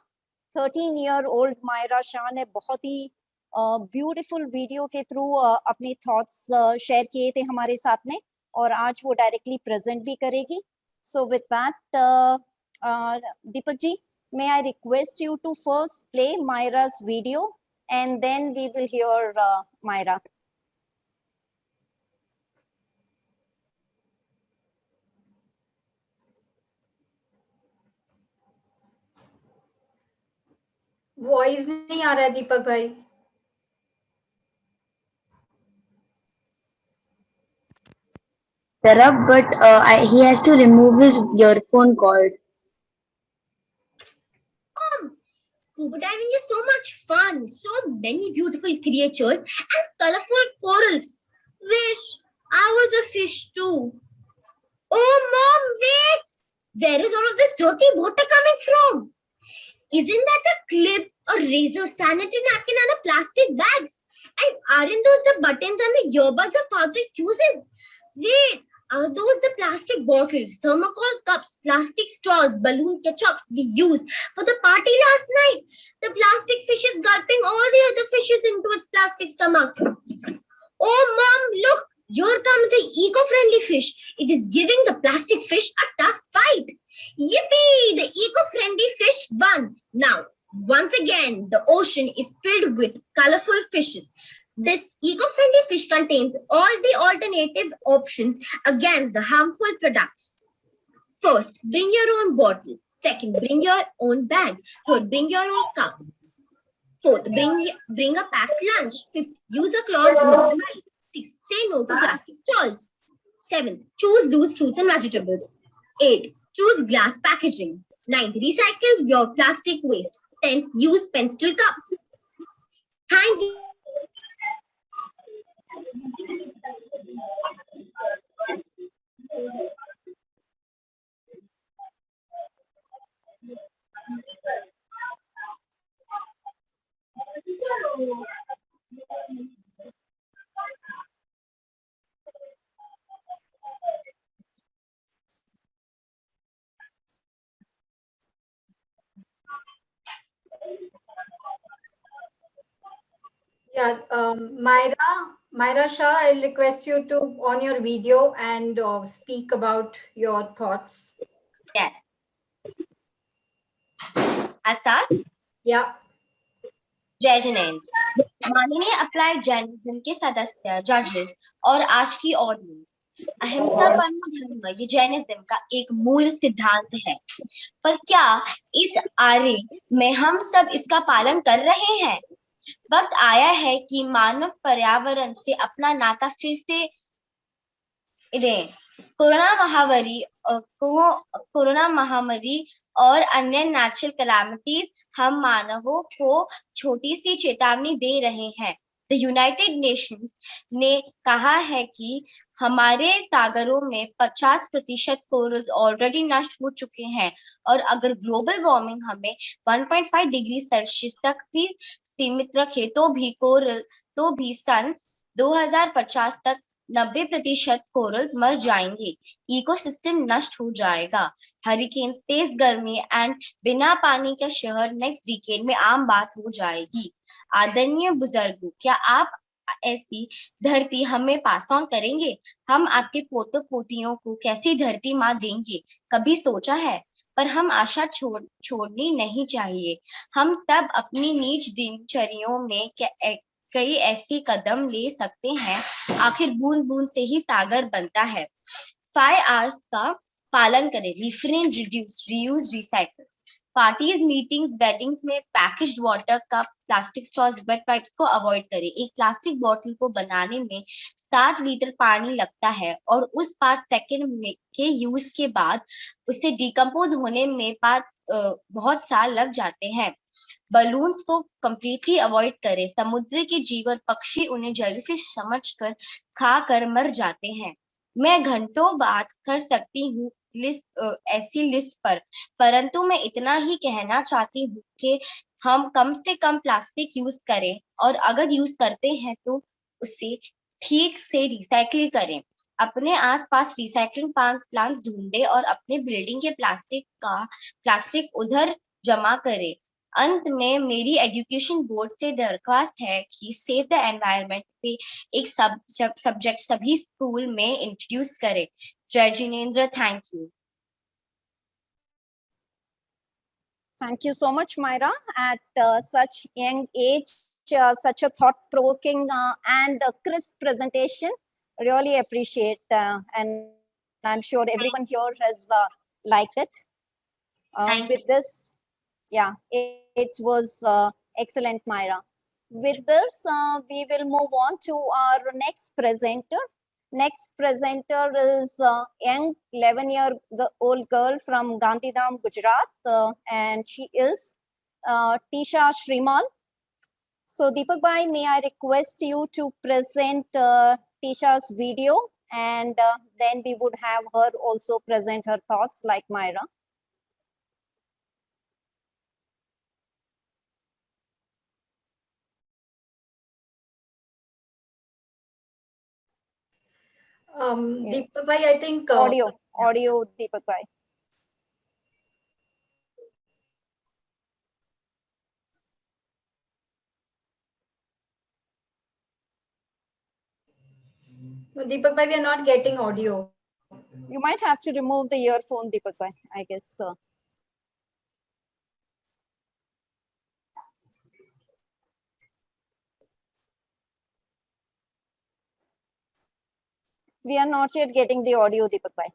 13-year-old मायरा शाह ने बहुत ही ब्यूटीफुल वीडियो के थ्रू अपने थॉट्स शेयर किए थे हमारे साथ में, और आज वो डायरेक्टली प्रेजेंट भी करेगी। So with that, Deepak ji, may I request you to first play Myra's video, and then we will hear Myra. Voice नहीं आ रहा है दीपक भाई। But he has to remove his earphone cord. Scuba diving is so much fun. So many beautiful creatures and colorful corals. Wish I was a fish too. Oh, Mom, wait! Where is all of this dirty water coming from? Isn't that a clip, a razor, sanitary napkin, and a plastic bags? And aren't those the buttons and the earbuds the father uses? Wait, are those the plastic bottles, thermocol cups, plastic straws, balloon ketchups we used for the party last night? The plastic fish is gulping all the other fishes into its plastic stomach. Oh, Mom, look! Here comes the eco-friendly fish. It is giving the plastic fish a tough fight. Yippee! The eco-friendly fish won. Now, once again, the ocean is filled with colorful fishes. This eco-friendly fish contains all the alternative options against the harmful products. First, bring your own bottle. Second, bring your own bag. Third, bring your own cup. Fourth, bring a packed lunch. Fifth, use a cloth, not a bite. Sixth, say no to plastic straws. Seventh, choose loose fruits and vegetables. Eighth, choose glass packaging. Ninth, recycle your plastic waste. 10th, use pencil cups. Thank you. Yeah, Myra Shah, I'll request you to on your video and speak about your thoughts. Yes. I start? Yeah. जय जिनेंद्र, माननीय applied Jainism के सदस्य, जजेस और आज की audience, अहिंसा परमो धर्म ये जैनिज्म का एक मूल सिद्धांत है, पर क्या इस आर्य में हम सब इसका पालन कर रहे हैं? वक्त आया है कि मानव पर्यावरण से अपना नाता फिर से इन्हें कोरोना महामारी और अन्य नेचुरल कैलामिटीज हम मानवों को छोटी सी चेतावनी दे रहे हैं। द यूनाइटेड नेशंस ने कहा है कि हमारे सागरों में 50% कोरल्स ऑलरेडी नष्ट हो चुके हैं और अगर ग्लोबल वार्मिंग हमें 1.5 डिग्री सेल्सियस तक भी सीमित रखे तो भी सन 2050 तक 90% कोरल्स मर जाएंगे, इकोसिस्टम नष्ट हो जाएगा, हरिकेन्स, तेज गर्मी एंड बिना पानी का शहर नेक्स्ट डिकेड में आम बात हो जाएगी। आदरणीय बुजुर्गों, क्या आप ऐसी धरती हमें पास ऑन करेंगे? हम आपके पोतों पोतियों को कैसी धरती माँ देंगे, कभी सोचा है? पर हम आशा छोड़नी नहीं चाहिए। हम सब अपनी नीच दिनचर्याओं में कई ऐसे कदम ले सकते हैं, आखिर बूंद बूंद से ही सागर बनता है। 5 R's का पालन करें, refrain, reduce, reuse, recycle. Parties, meetings, weddings में packaged water cup, plastic straws, wet wipes को अवॉइड करें। एक प्लास्टिक बॉटल को बनाने में 7 लीटर पानी लगता है और उस 5 सेकेंड के यूज के बाद उसे डिकम्पोज होने में बहुत साल लग जाते हैं। बलून्स को कंप्लीटली अवॉइड करें। समुद्र के जीव और पक्षी उन्हें जेलीफिश समझकर खाकर मर जाते हैं। मैं घंटों बात कर सकती हूँ ऐसी लिस्ट पर, परंतु मैं इतना ही कहना चाहती हूँ कि हम कम से कम प्लास्टिक यूज करें और अगर यूज करते हैं तो उसे ठीक से रिसाइकिल करें। अपने आसपास रिसाइकलिंग प्लांट्स ढूंढे और अपने बिल्डिंग के प्लास्टिक उधर जमा करें। अंत में मेरी एजुकेशन बोर्ड से दरख्वास्त है कि सेव द एनवायरनमेंट पे एक सब्जेक्ट सभी स्कूल में इंट्रोड्यूस करें। जय Jinendra, thank you. Thank you so much, Myra. At such young age, such a thought-provoking and crisp presentation. Really appreciate, and I'm sure everyone here has liked it. With this, yeah, it was excellent, Myra. With this, we will move on to our next presenter. Next presenter is a young 11-year-old girl from Gandhidham, Gujarat, and she is Tisha Shrimal. So Deepak Bhai, may I request you to present Tisha's video, and then we would have her also present her thoughts like Myra. Deepak Bhai, I think audio, Deepak Bhai. No, Deepak Bhai, we are not getting audio. You might have to remove the earphone, Deepak Bhai, I guess. We are not yet getting the audio, Deepak Bhai.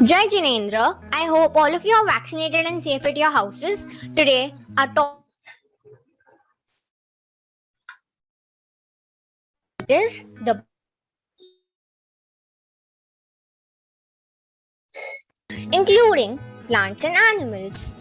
Jai Jinendra, I hope all of you are vaccinated and safe at your houses. Today, our topic is the including plants and animals.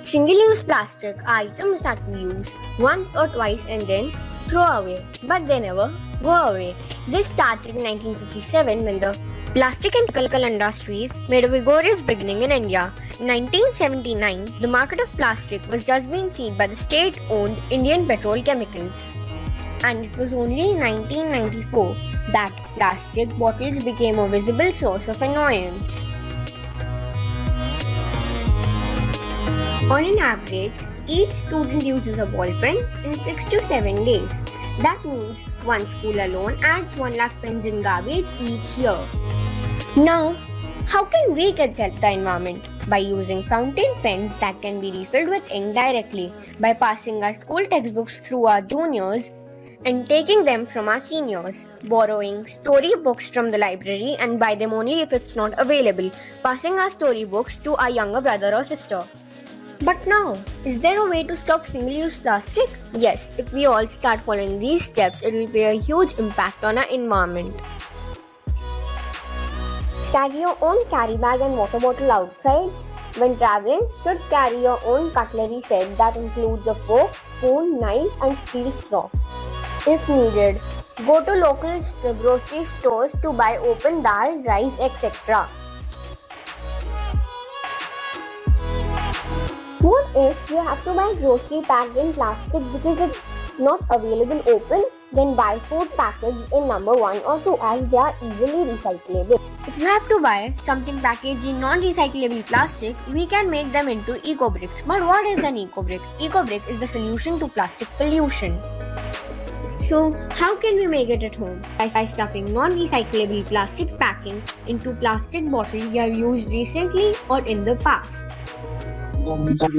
Single-use plastic are items that we use once or twice and then throw away, but they never go away. This started in 1957 when the plastic and chemical industries made a vigorous beginning in India. In 1979, the market of plastic was just being seized by the state-owned Indian Petrol Chemicals. And it was only in 1994 that plastic bottles became a visible source of annoyance. On an average, each student uses a ball pen in 6 to 7 days. That means one school alone adds 1 lakh pens in garbage each year. Now, how can we kids help the environment? By using fountain pens that can be refilled with ink directly, by passing our school textbooks through our juniors and taking them from our seniors, borrowing storybooks from the library and buy them only if it's not available, passing our storybooks to our younger brother or sister. But now, is there a way to stop single-use plastic? Yes, if we all start following these steps, it will play a huge impact on our environment. Carry your own carry bag and water bottle outside. When traveling, should carry your own cutlery set that includes a fork, spoon, knife and steel straw. If needed, go to local grocery stores to buy open dal, rice, etc. What if you have to buy grocery packed in plastic because it's not available open? Then buy food packaged in number 1 or 2 as they are easily recyclable. If you have to buy something packaged in non-recyclable plastic, we can make them into eco-bricks. But what is an eco-brick? Eco-brick is the solution to plastic pollution. So, how can we make it at home? By stuffing non-recyclable plastic packing into plastic bottles you have used recently or in the past.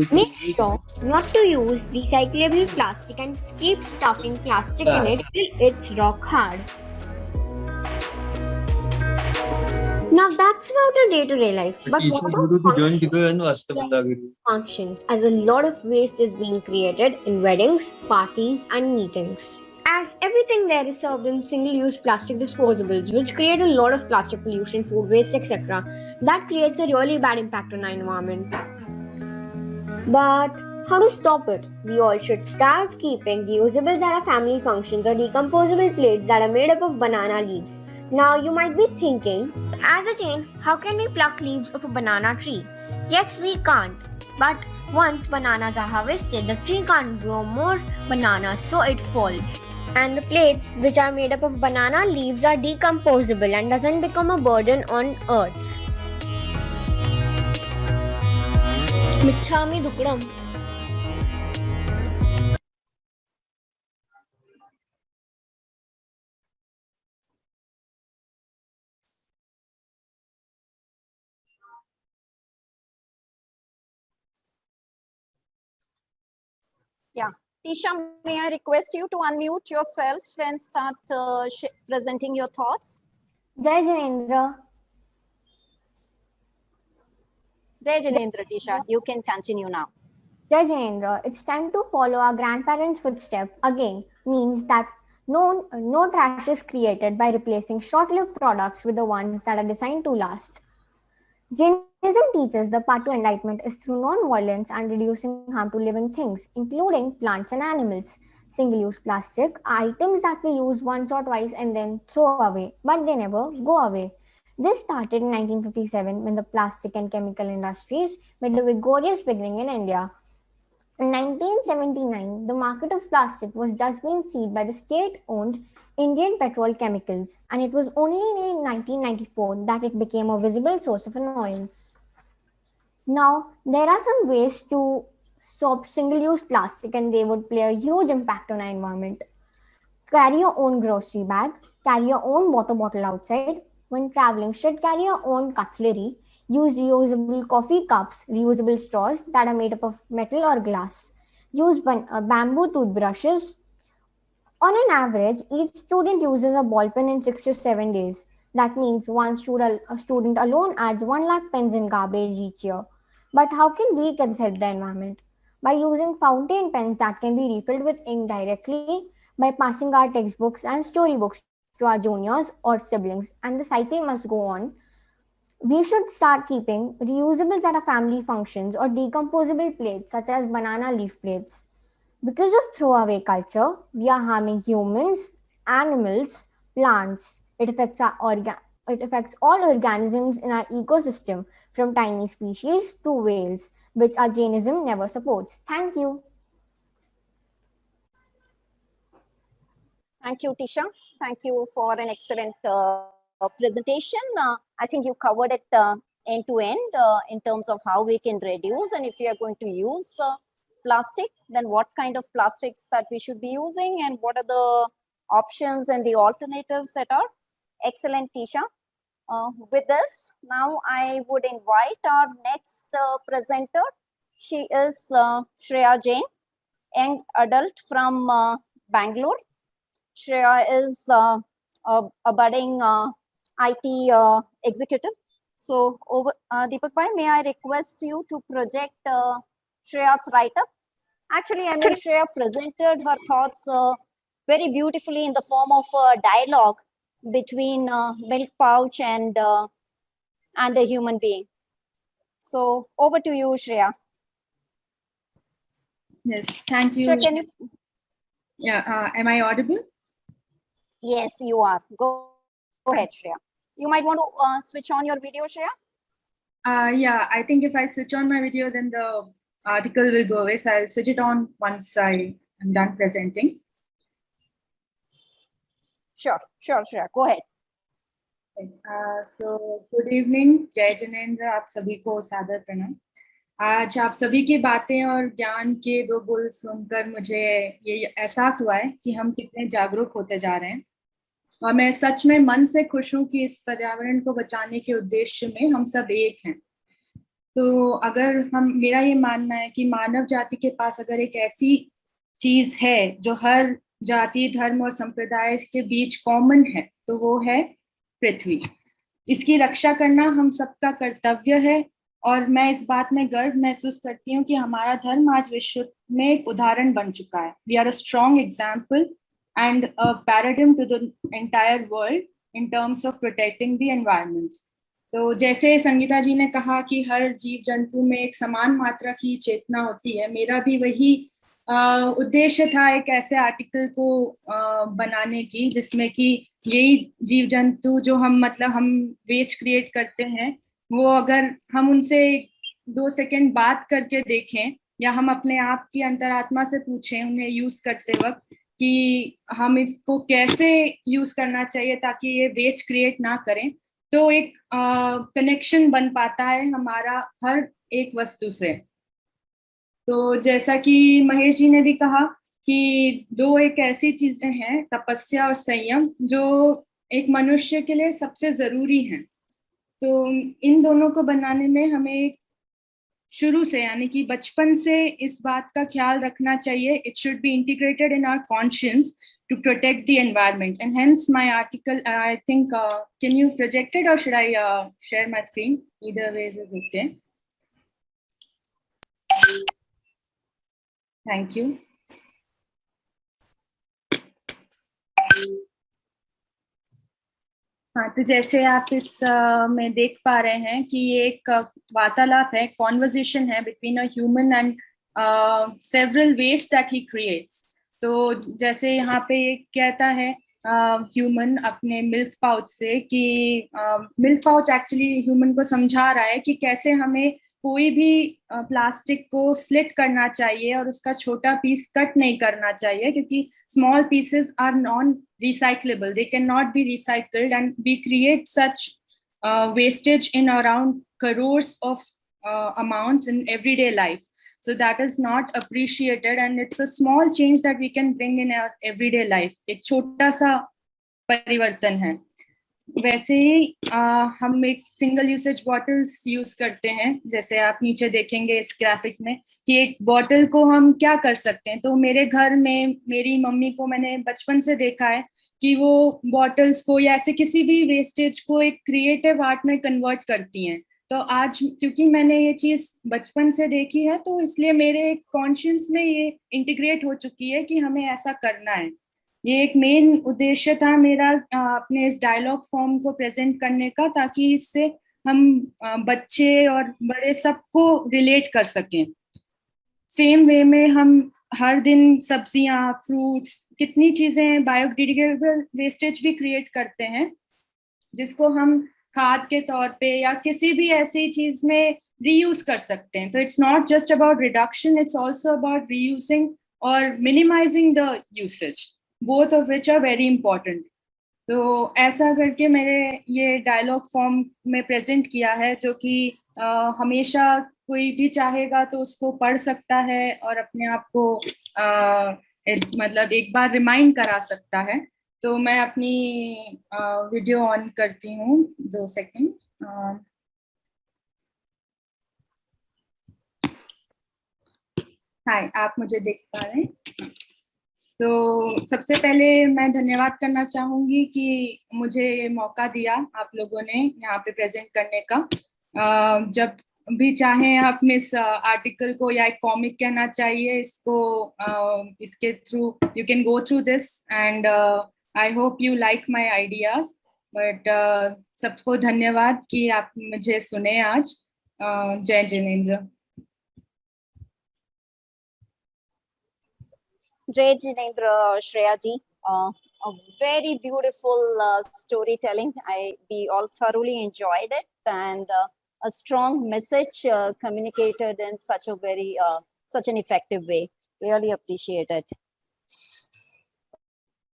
Make sure not to use recyclable plastic and keep stuffing plastic in it till it's rock hard. Now that's about a day-to-day life. But what about functions, as a lot of waste is being created in weddings, parties and meetings. As everything there is served in single-use plastic disposables, which create a lot of plastic pollution, food waste, etc. That creates a really bad impact on our environment. But how to stop it? We all should start keeping reusables at our family functions or decomposable plates that are made up of banana leaves. Now you might be thinking, as a chain, how can we pluck leaves of a banana tree? Yes, we can't. But once bananas are harvested, the tree can't grow more bananas, so it falls. And the plates, which are made up of banana leaves, are decomposable and doesn't become a burden on earth. Michami Dukram. Yeah. Tisha, may I request you to unmute yourself and start presenting your thoughts? Jai Janendra. Jai Janendra, Tisha, you can continue now. Jai Janendra, it's time to follow our grandparents' footsteps again. Means that no trash is created by replacing short-lived products with the ones that are designed to last. Jainism teaches the path to enlightenment is through non-violence and reducing harm to living things, including plants and animals. Single-use plastic are items that we use once or twice and then throw away, but they never go away. This started in 1957 when the plastic and chemical industries made a vigorous beginning in India. In 1979, the market of plastic was just being seized by the state-owned Indian Petrol Chemicals, and it was only in 1994 that it became a visible source of annoyance. Now, there are some ways to stop single-use plastic, and they would play a huge impact on our environment. Carry your own grocery bag, carry your own water bottle outside. When traveling, should carry your own cutlery. Use reusable coffee cups, reusable straws that are made up of metal or glass. Use bamboo toothbrushes. On an average, each student uses a ball pen in 6 to 7 days. That means one student alone adds 1 lakh pens in garbage each year. But how can we conserve the environment? By using fountain pens that can be refilled with ink directly, by passing our textbooks and storybooks to our juniors or siblings, and the cycle must go on. We should start keeping reusables at our family functions or decomposable plates such as banana leaf plates. Because of throwaway culture, we are harming humans, animals, plants. It affects all organisms in our ecosystem, from tiny species to whales, which our Jainism never supports. Thank you. Thank you, Tisha. Thank you for an excellent presentation. I think you covered it end to end in terms of how we can reduce, and if we are going to use plastic, then what kind of plastics that we should be using, and what are the options and the alternatives that are excellent, Tisha. With this, now I would invite our next presenter. She is Shreya Jain, young adult from Bangalore. Shreya is a budding IT executive. So, Deepak bhai, may I request you to project Shreya's write-up? Actually, I mean, Shreya presented her thoughts very beautifully in the form of a dialogue between milk pouch and a human being. So, over to you, Shreya. Yes, thank you. Shreya, can you? Yeah, am I audible? Yes, you are. Go ahead, Shreya. You might want to switch on your video, Shreya. Yeah, I think if I switch on my video, then the article will go away. So I'll switch it on once I am done presenting. Sure, Shreya. Go ahead. So good evening, जय जिनेंद्र, आप सभी को सादर प्रणाम। आज आप सभी की बातें और ज्ञान के दो बुल सुनकर मुझे ये एहसास हुआ है कि हम कितने जागरूक होते जा रहे हैं, और मैं सच में मन से खुश हूँ कि इस पर्यावरण को बचाने के उद्देश्य में हम सब एक हैं। तो अगर मेरा ये मानना है कि मानव जाति के पास अगर एक ऐसी चीज है जो हर जाति, धर्म और संप्रदाय के बीच कॉमन है, तो वो है पृथ्वी। इसकी रक्षा करना हम सबका कर्तव्य है, और मैं इस बात में गर्व महसूस करती हूँ कि हमारा धर्म आज विश्व में एक उदाहरण बन चुका है। We are a strong example and a paradigm to the entire world in terms of protecting the environment. तो जैसे संगीता जी ने कहा कि हर जीव जंतु में एक समान मात्रा की चेतना होती है, मेरा भी वही उद्देश्य था एक ऐसे आर्टिकल को बनाने की जिसमें कि यही जीव जंतु जो हम वेस्ट क्रिएट करते हैं, वो अगर हम उनसे 2 सेकंड बात करके देखें, या हम अपने आप की अंतरात्मा से पूछें उन्हें यूज करते वक्त कि हम इसको कैसे यूज करना चाहिए ताकि ये वेस्ट क्रिएट ना करें, तो एक कनेक्शन बन पाता है हमारा हर एक वस्तु से। तो जैसा कि महेश जी ने भी कहा कि दो एक ऐसी चीजें हैं, तपस्या और संयम, जो एक मनुष्य के लिए सबसे जरूरी हैं। तो इन दोनों को बनाने में हमें शुरू से, यानी कि बचपन से इस बात का ख्याल रखना चाहिए। It should be integrated in our conscious to protect the environment, and hence my article, I think, can you project it or should I share my screen? Either ways is okay. Thank you. हाँ, तो जैसे आप इस में देख पा रहे हैं कि ये एक वार्तालाप है, कॉन्वर्सेशन है between a human and several waste that he creates. तो जैसे यहाँ पे कहता है ह्यूमन अपने मिल्क पाउच से कि मिल्क पाउच एक्चुअली ह्यूमन को समझा रहा है कि कैसे हमें कोई भी प्लास्टिक को स्लिट करना चाहिए और उसका छोटा पीस कट नहीं करना चाहिए, क्योंकि small pieces are non recyclable, they cannot be recycled, and we create such wastage in around crores of amounts in everyday life. So that is not appreciated, and it's a small change that we can bring in our everyday life. एक छोटा सा परिवर्तन है। वैसे ही हम एक single usage bottles use करते हैं, जैसे आप नीचे देखेंगे इस ग्राफिक में कि एक बॉटल को हम क्या कर सकते हैं। तो मेरे घर में मेरी मम्मी को मैंने बचपन से देखा है कि वो बॉटल्स को या ऐसे किसी भी वेस्टेज को एक क्रिएटिव आर्ट में कन्वर्ट करती हैं। तो आज क्योंकि मैंने ये चीज बचपन से देखी है, तो इसलिए मेरे कॉन्शियस में ये इंटीग्रेट हो चुकी है कि हमें ऐसा करना है। ये एक मेन उद्देश्य था मेरा अपने इस डायलॉग फॉर्म को प्रेजेंट करने का, ताकि इससे हम बच्चे और बड़े सबको रिलेट कर सकें। सेम वे में हम हर दिन सब्जियां, फ्रूट्स, कितनी चीजें बायोडिग्रेडेबल वेस्टेज भी क्रिएट करते हैं, जिसको हम खाद के तौर पे या किसी भी ऐसी चीज में रीयूज कर सकते हैं। तो it's not just about reduction, it's also about reusing और minimizing the usage. both of which are very important. तो ऐसा करके मैंने ये डायलॉग फॉर्म में प्रेजेंट किया है, जो कि हमेशा कोई भी चाहेगा तो उसको पढ़ सकता है और अपने आप को मतलब एक बार रिमाइंड करा सकता है. तो मैं अपनी वीडियो ऑन करती हूँ 2 सेकंड. हाय, आप मुझे देख पा रहे हैं? तो सबसे पहले मैं धन्यवाद करना चाहूंगी कि मुझे मौका दिया आप लोगों ने यहाँ पे प्रेजेंट करने का. जब भी चाहें आप इस आर्टिकल को, या एक कॉमिक कहना चाहिए इसको, इसके through you can go through this and I hope you like my ideas. But सबको धन्यवाद कि आप मुझे सुने आज. जय Jinendra. Jai Jinendra, Shreya ji, a very beautiful storytelling. We all thoroughly enjoyed it, and a strong message communicated in such a very such an effective way. Really appreciate it.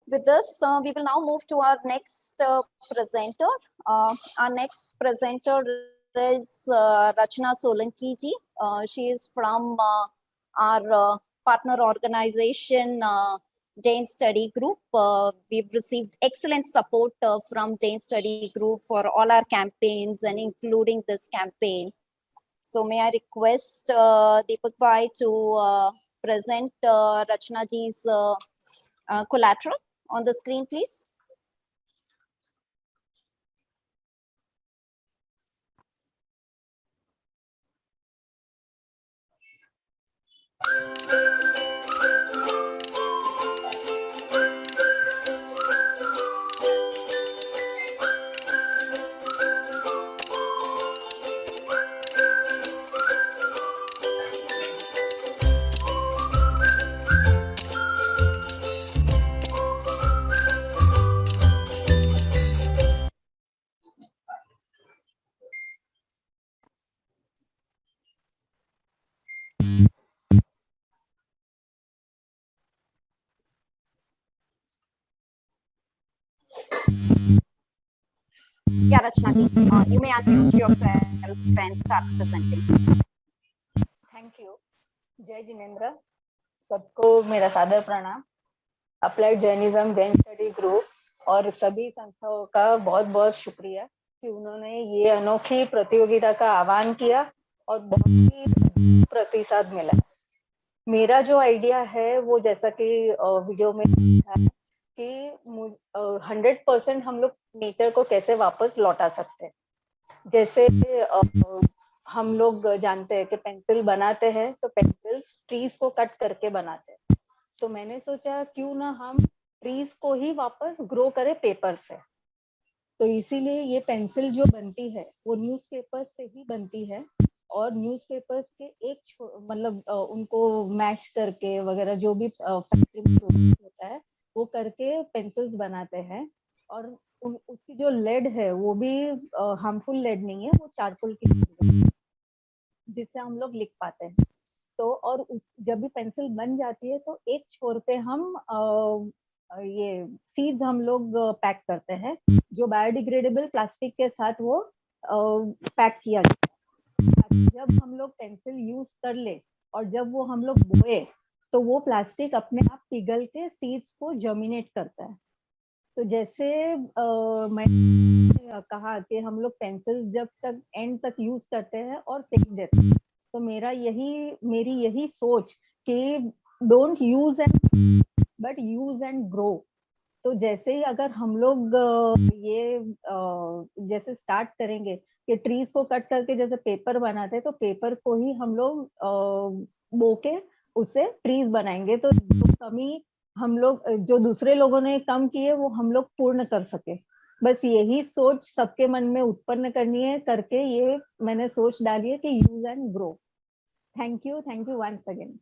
With this, we will now move to our next presenter. Our next presenter is Rachna Solanki ji. She is from our partner organization, Jain Study Group. We've received excellent support from Jain Study Group for all our campaigns and including this campaign. So may I request Deepak Bhai to present Rachna ji's collateral on the screen, please. Yeah, Rachna ji, you may unmute yourself and start presenting. Thank you. जय जिनेंद्र. सबको मेरा सादर प्रणाम. Applied Jainism Jain study group और सभी संस्थाओं का बहुत बहुत शुक्रिया कि उन्होंने ये अनोखी प्रतियोगिता का आह्वान किया और बहुत ही प्रतिसाद मिला. मेरा जो आइडिया है वो जैसा कि वीडियो में है कि 100% हम लोग नेचर को कैसे वापस लौटा सकते हैं. जैसे हम लोग जानते हैं कि पेंसिल बनाते हैं तो पेंसिल्स ट्रीज को कट करके बनाते हैं. तो मैंने सोचा क्यों ना हम ट्रीज को ही वापस ग्रो करें पेपर से. तो इसीलिए ये पेंसिल जो बनती है वो न्यूज़पेपर से ही बनती है और न्यूज़पेपर्स के एक मतलब उनको मैश करके वगैरह जो भी फैक्ट्री में प्रोसेस होता है वो करके पेंसिल्स बनाते हैं. और उसकी जो लेड है वो भी हार्मफुल लेड नहीं है, वो चारकोल की जिससे हम लोग लिख पाते हैं. तो और जब भी पेंसिल बन जाती है तो एक छोर पे हम ये सीड्स हम लोग पैक करते हैं जो बायोडिग्रेडेबल प्लास्टिक के साथ वो पैक किया जाता है. जब हम लोग पेंसिल यूज कर ले और जब वो हम लोग बोए तो वो प्लास्टिक अपने आप पिघल के सीड्स को जर्मिनेट करता है. तो जैसे मैं कहा कि हम लोग पेंसिल्स जब तक एंड तक यूज करते हैं और फेंक देते हैं, तो मेरी यही सोच कि don't use and but use and grow. तो जैसे ही अगर हम लोग ये जैसे स्टार्ट करेंगे कि ट्रीज को कट करके जैसे पेपर बनाते हैं तो पेपर को ही हम लोग बो के उससे ट्रीज बनाएंगे, तो जो कमी हम लोग जो दूसरे लोगों ने कम किए वो हम लोग पूर्ण कर सके. बस यही सोच सबके मन में उत्पन्न करनी है करके ये मैंने सोच डाली है कि use and grow. Thank you once again.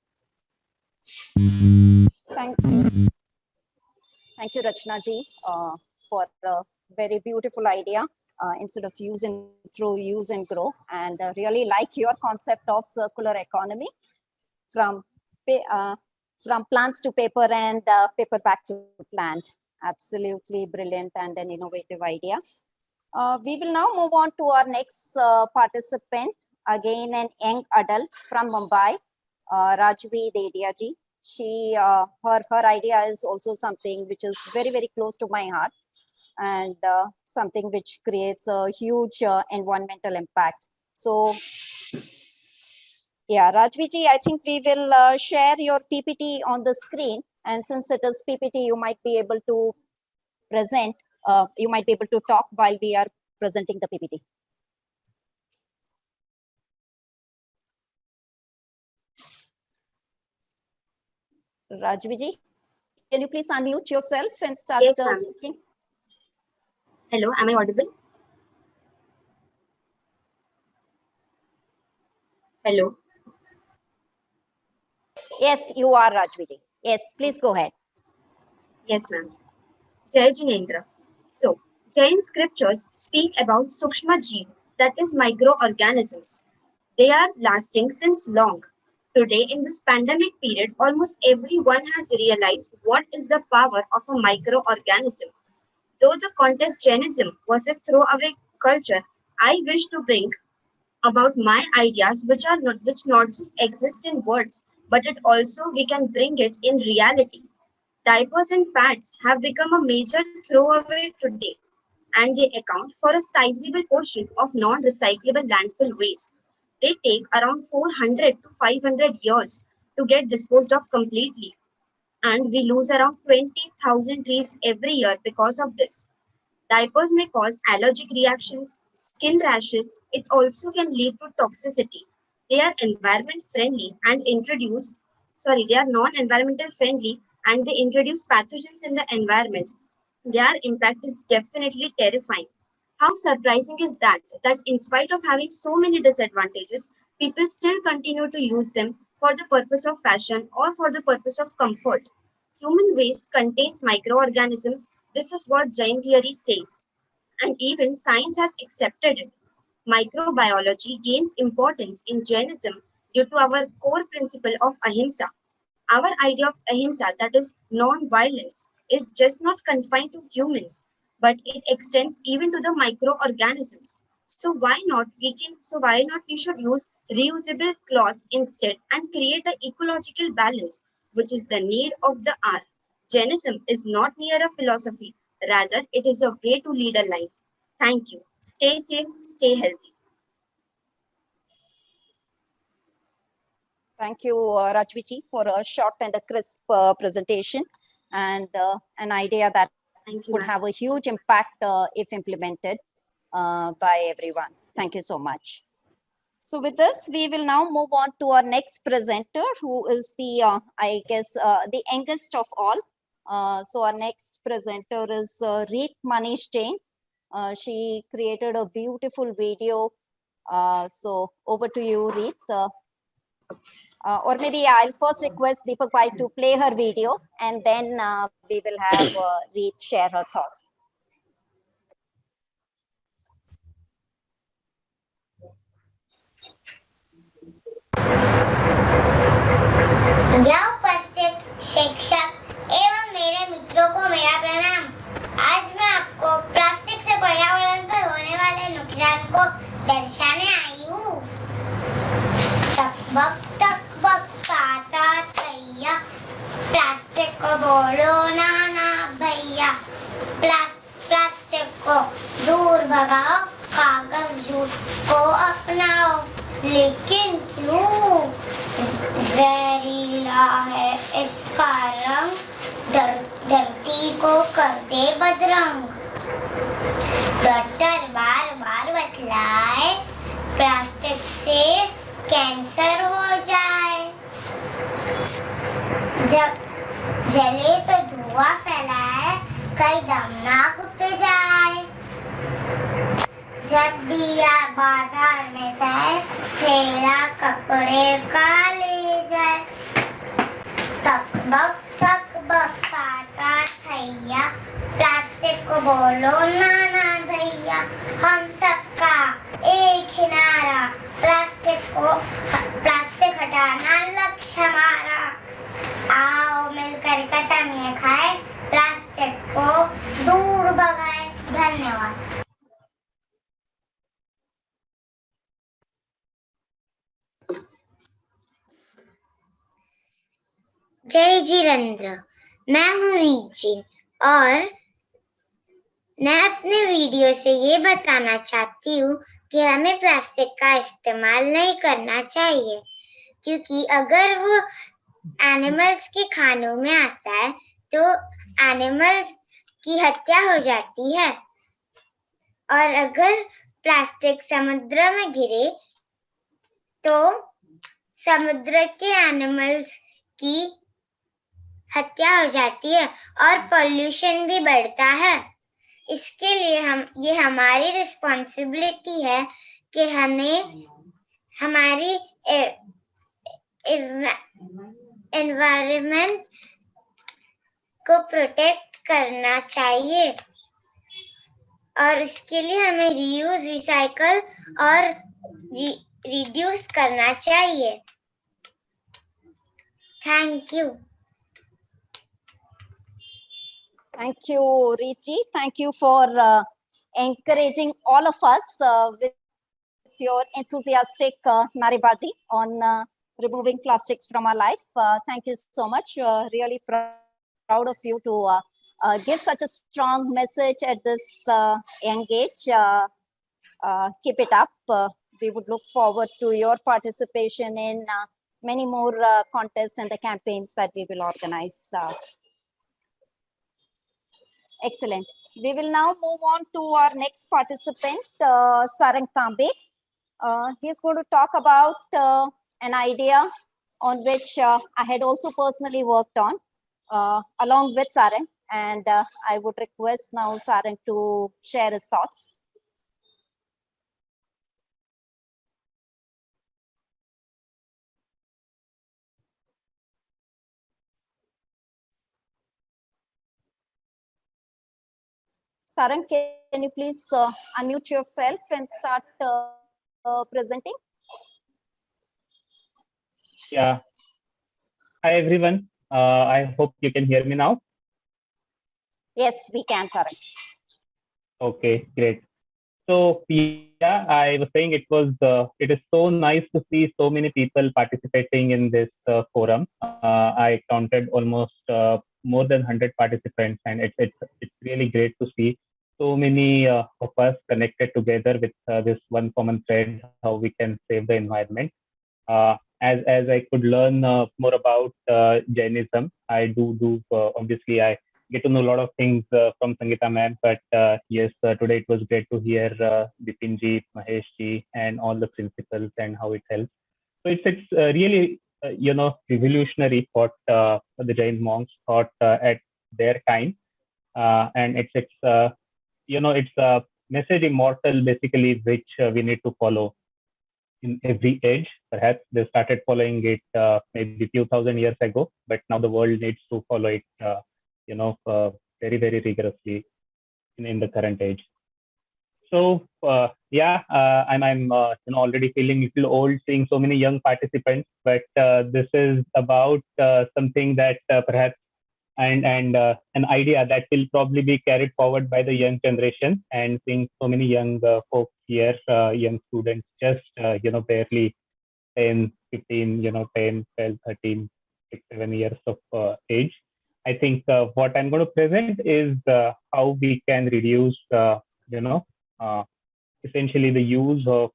Thank you, Rachna ji, for a very beautiful idea. Instead of use and throw, use and grow, and really like your concept of circular economy. from plants to paper and paper back to plant. Absolutely brilliant and an innovative idea. We will now move on to our next participant, again an young adult from Mumbai, Rajvi Dedia ji. She, her idea is also something which is very, very close to my heart, and something which creates a huge environmental impact. So, yeah, Rajvi ji, I think we will share your PPT on the screen, and since it is PPT, you might be able to present, you might be able to talk while we are presenting the PPT. Rajvi ji, can you please unmute yourself and start speaking? Hello, am I audible? Hello. Yes, you are, Rajvi ji. Yes, please go ahead. Yes, ma'am. Jai Jinendra. So, Jain scriptures speak about Sukshma Jeev, that is microorganisms. They are lasting since long. Today, in this pandemic period, almost everyone has realized what is the power of a microorganism. Though the contest Jainism versus throwaway culture, I wish to bring about my ideas which not just exist in words, but it also we can bring it in reality. Diapers and pads have become a major throwaway today, and they account for a sizable portion of non-recyclable landfill waste. They take around 400 to 500 years to get disposed of completely, and we lose around 20,000 trees every year because of this. Diapers may cause allergic reactions, skin rashes. It also can lead to toxicity. They are environment friendly and they are non-environmental friendly and they introduce pathogens in the environment. Their impact is definitely terrifying. How surprising is that in spite of having so many disadvantages, people still continue to use them for the purpose of fashion or for the purpose of comfort. Human waste contains microorganisms. This is what Jain theory says. And even science has accepted it. Microbiology gains importance in Jainism due to our core principle of ahimsa. Our idea of ahimsa, that is non-violence, is just not confined to humans, but it extends even to the microorganisms. So why not we should use reusable cloth instead and create an ecological balance, which is the need of the hour. Jainism is not mere a philosophy, rather it is a way to lead a life. Thank you. Stay safe, stay healthy. Thank you, Rajvi ji, for a short and a crisp presentation and an idea that would have a huge impact if implemented by everyone. Thank you so much. So with this, we will now move on to our next presenter, who is the, the youngest of all. So our next presenter is Reet Manish Jain. She created a beautiful video. So over to you, Reet. Or maybe I'll first request Deepak Bhai to play her video, and then we will have Reet share her thoughts. यहाँ उपस्थित शिक्षक एवं मेरे मित्रों को मेरा प्रणाम। आज मैं आपको प्लास्टिक से पर्यावरण पर होने वाले नुकसान को दर्शाने आई हूँ। तक काता तैया, प्लास्टिक को बोलो ना ना भैया, प्लास्टिक को दूर भगाओ, कागज जूट को अपनाओ। लेकिन क्यों? जहरीला है इसका रंग, धरती को कर दे बदरंग। डॉक्टर बार बार बतलाए, प्लास्टिक से कैंसर हो जाए। जब जले तो धुआं फैलाए, कई दम ना घुट जाए। जब दिया बाजार में जाए, थैला कपड़े का ले जाए। तक बक काटा थैया, प्लास्टिक को बोलो ना ना भैया। हम सबका एक ही नारा, प्लास्टिक हटाना लक्ष्य हमारा। जय जितेंद्र, मैं हूँ रीची और मैं अपने वीडियो से ये बताना चाहती हूँ कि हमें प्लास्टिक का इस्तेमाल नहीं करना चाहिए, क्योंकि अगर वो एनिमल्स के खानों में आता है तो एनिमल्स की हत्या हो जाती है, और अगर प्लास्टिक समुद्र में गिरे तो समुद्र के एनिमल्स की हत्या हो जाती है और पोल्यूशन भी बढ़ता है। इसके लिए ये हमारी रिस्पॉन्सिबिलिटी है कि हमें हमारी एनवायरनमेंट को प्रोटेक्ट करना चाहिए, और इसके लिए हमें रीयूज, रिसाइकल और रिड्यूस करना चाहिए। Thank you. Thank you, Richi. Thank you for encouraging all of us with your enthusiastic narebaji on removing plastics from our life. Thank you so much. Really proud of you to give such a strong message at this young age. Keep it up. We would look forward to your participation in many more contests and the campaigns that we will organize. Excellent. We will now move on to our next participant, Sarang Kambe. He's going to talk about an idea on which I had also personally worked on along with Sarang, and I would request now Sarang to share his thoughts. Sarang, can you please unmute yourself and start presenting? Yeah. Hi, everyone. I hope you can hear me now. Yes, we can, Sarang. Okay, great. So, yeah, I was saying it is so nice to see so many people participating in this forum. I counted almost more than 100 participants, and it's really great to see so many of us connected together with this one common thread, how we can save the environment. As I could learn more about Jainism, I do obviously I get to know a lot of things from Sangeeta ma'am, but yes, today it was great to hear Bipinji, Maheshji, and all the principles and how it helps. So it's really revolutionary what the Jain monks thought at their time, and it's a message immortal basically which we need to follow in every age. Perhaps they started following it maybe a few thousand years ago, but now the world needs to follow it very, very rigorously in the current age. So I'm already feeling a little old seeing so many young participants, but this is about something that perhaps and an idea that will probably be carried forward by the young generation, and seeing so many young folks here, young students, just barely 10, 15, 10, 12, 13, 6, 7 years of age. I think what I'm going to present is how we can reduce, essentially the use of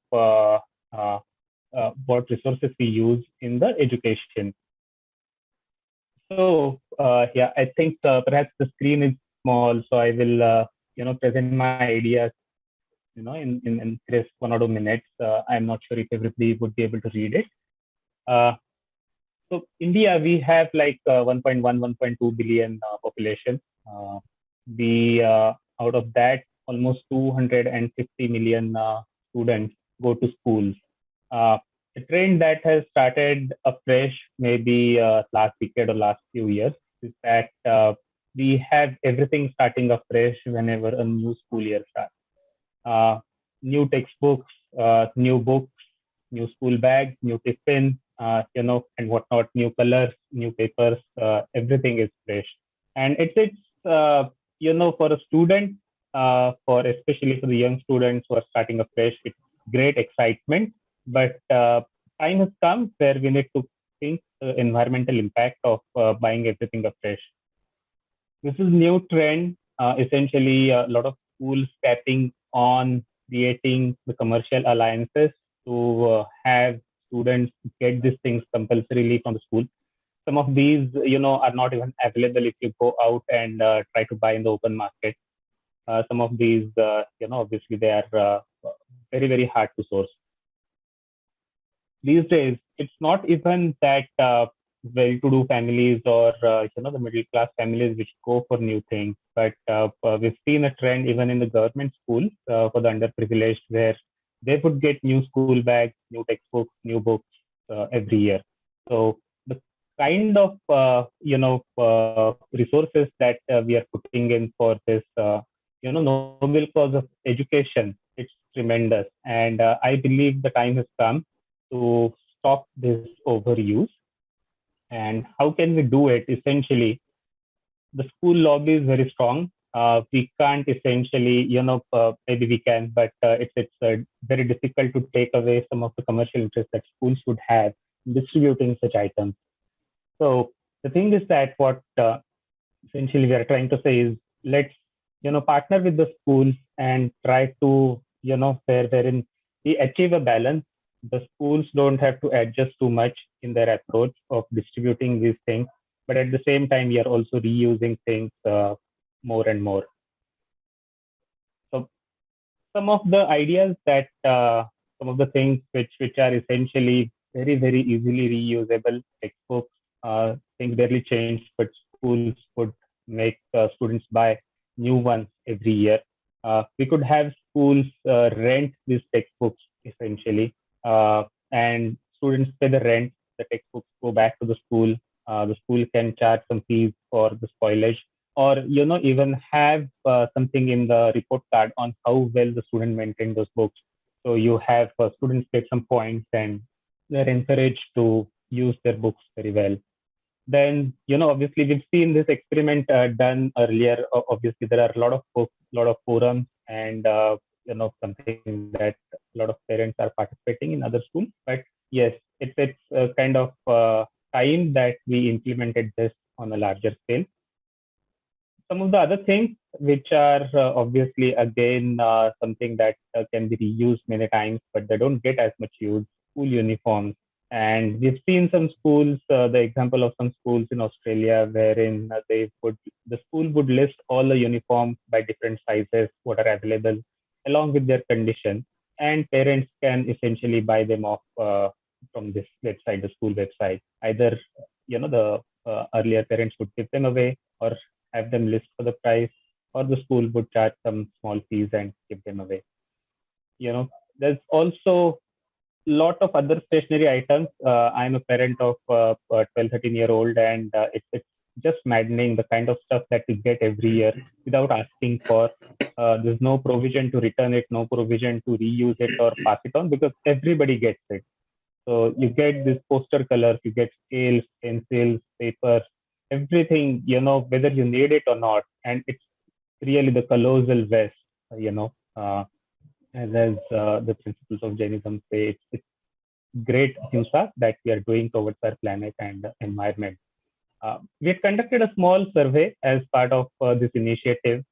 what resources we use in the education. So I think perhaps the screen is small, so I will present my ideas in crisp 1 or 2 minutes. I'm not sure if everybody would be able to read it. So India, we have like 1.1, 1.2 billion population. Out of that, almost 250 million students go to schools. A trend that has started afresh maybe last decade or last few years is that we have everything starting afresh whenever a new school year starts. New textbooks, new books, new school bags, new tiffin, and whatnot, new colors, new papers, everything is fresh. And it's for a student, especially for the young students who are starting afresh, it's great excitement. But time has come where we need to think the environmental impact of buying everything afresh. This is new trend. Essentially, a lot of schools tapping on creating the commercial alliances to have students get these things compulsorily from the school. Some of these, are not even available if you go out and try to buy in the open market. Some of these, obviously they are very, very hard to source. These days, it's not even that well-to-do families or the middle-class families which go for new things, but we've seen a trend even in the government schools for the underprivileged, where they would get new school bags, new textbooks, new books every year. So the kind of resources that we are putting in for this noble cause of education, it's tremendous, and I believe the time has come to stop this overuse. And how can we do it? Essentially, the school lobby is very strong. We can't essentially, maybe we can, but it's very difficult to take away some of the commercial interests that schools would have in distributing such items. So the thing is that what essentially we are trying to say is, let's partner with the schools and try to wherein we achieve a balance. The schools don't have to adjust too much in their approach of distributing these things, but at the same time we are also reusing things more and more. So some of the ideas that some of the things which are essentially very, very easily reusable textbooks, things barely change, but schools would make students buy new ones every year. We could have schools rent these textbooks essentially, and students pay the rent. The textbooks go back to the school. The school can charge some fees for the spoilage, or even have something in the report card on how well the student maintained those books. So you have students get some points, and they're encouraged to use their books very well. Then, obviously we've seen this experiment done earlier. Obviously, there are a lot of books, a lot of forums, and something that a lot of parents are participating in other schools. But yes, it's a kind of time that we implemented this on a larger scale. Some of the other things which are obviously again something that can be reused many times, but they don't get as much use: school uniforms. And we've seen some schools, the example of some schools in Australia, wherein the school would list all the uniforms by different sizes, what are available, along with their condition, and parents can essentially buy them off from this website, the school website. Either the earlier parents would give them away, or have them list for the price, or the school would charge some small fees and give them away. There's also lot of other stationery items. I'm a parent of a 12, 13-year-old, and it's just maddening the kind of stuff that we get every year without asking for. There's no provision to return it, no provision to reuse it or pass it on, because everybody gets it. So you get these poster colors, you get scales, pencils, papers, everything, whether you need it or not. And it's really the colossal waste, as the principles of Jainism say, it's great himsa that we are doing towards our planet and environment. We had conducted a small survey as part of this initiative.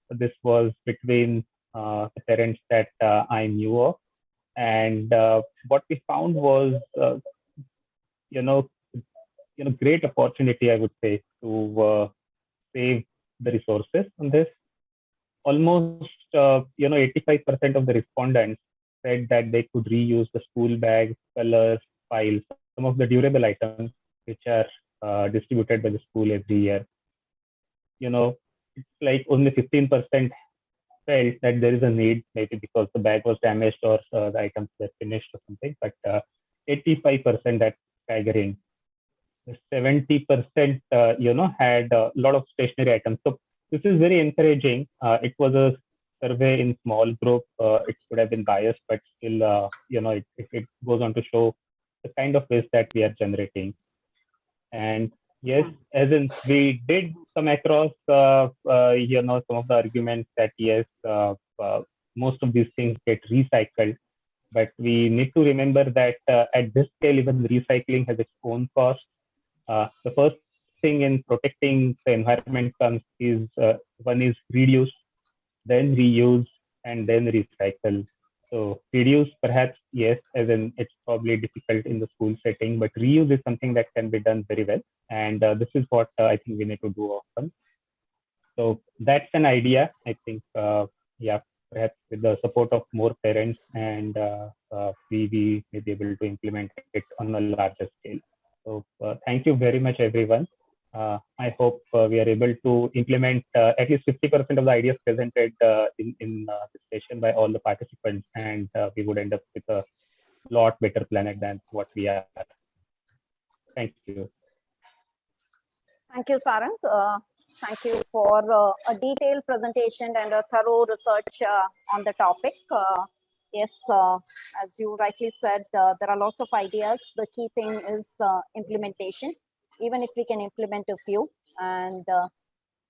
This was between the parents that I knew of, and what we found was, great opportunity, I would say, to save the resources on this. Almost 85% of the respondents said that they could reuse the school bags, colors, files, some of the durable items which are distributed by the school every year. It's like only 15% felt that there is a need, maybe because the bag was damaged or the items were finished or something, but 85% that's staggering. 70% had a lot of stationery items. So this is very encouraging. It was a survey in small group. It could have been biased, but still, it goes on to show the kind of waste that we are generating. And yes, as in we did come across, some of the arguments that yes, most of these things get recycled. But we need to remember that at this scale, even recycling has its own cost. The first thing in protecting the environment comes is one is reduce, then reuse, and then recycle. So reduce, perhaps, yes, as in it's probably difficult in the school setting, but reuse is something that can be done very well. And this is what I think we need to do often. So that's an idea. I think, yeah, perhaps with the support of more parents, and we may be able to implement it on a larger scale. So thank you very much, everyone. I hope we are able to implement at least 50% of the ideas presented in this session by all the participants, and we would end up with a lot better planet than what we are. Thank you. Thank you, Sarang. Thank you for a detailed presentation and a thorough research on the topic. Yes, as you rightly said, there are lots of ideas. The key thing is implementation. Even if we can implement a few, and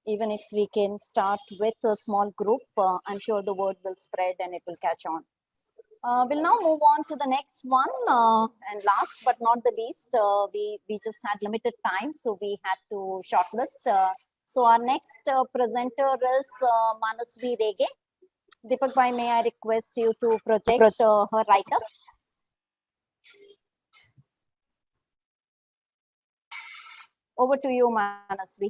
even if we can start with a small group, I'm sure the word will spread and it will catch on. We'll now move on to the next one, and last but not the least, we just had limited time, so we had to shortlist. So our next presenter is Manasvi Rege. Deepak bhai, may I request you to project her write-up? Over to you, Manasvi.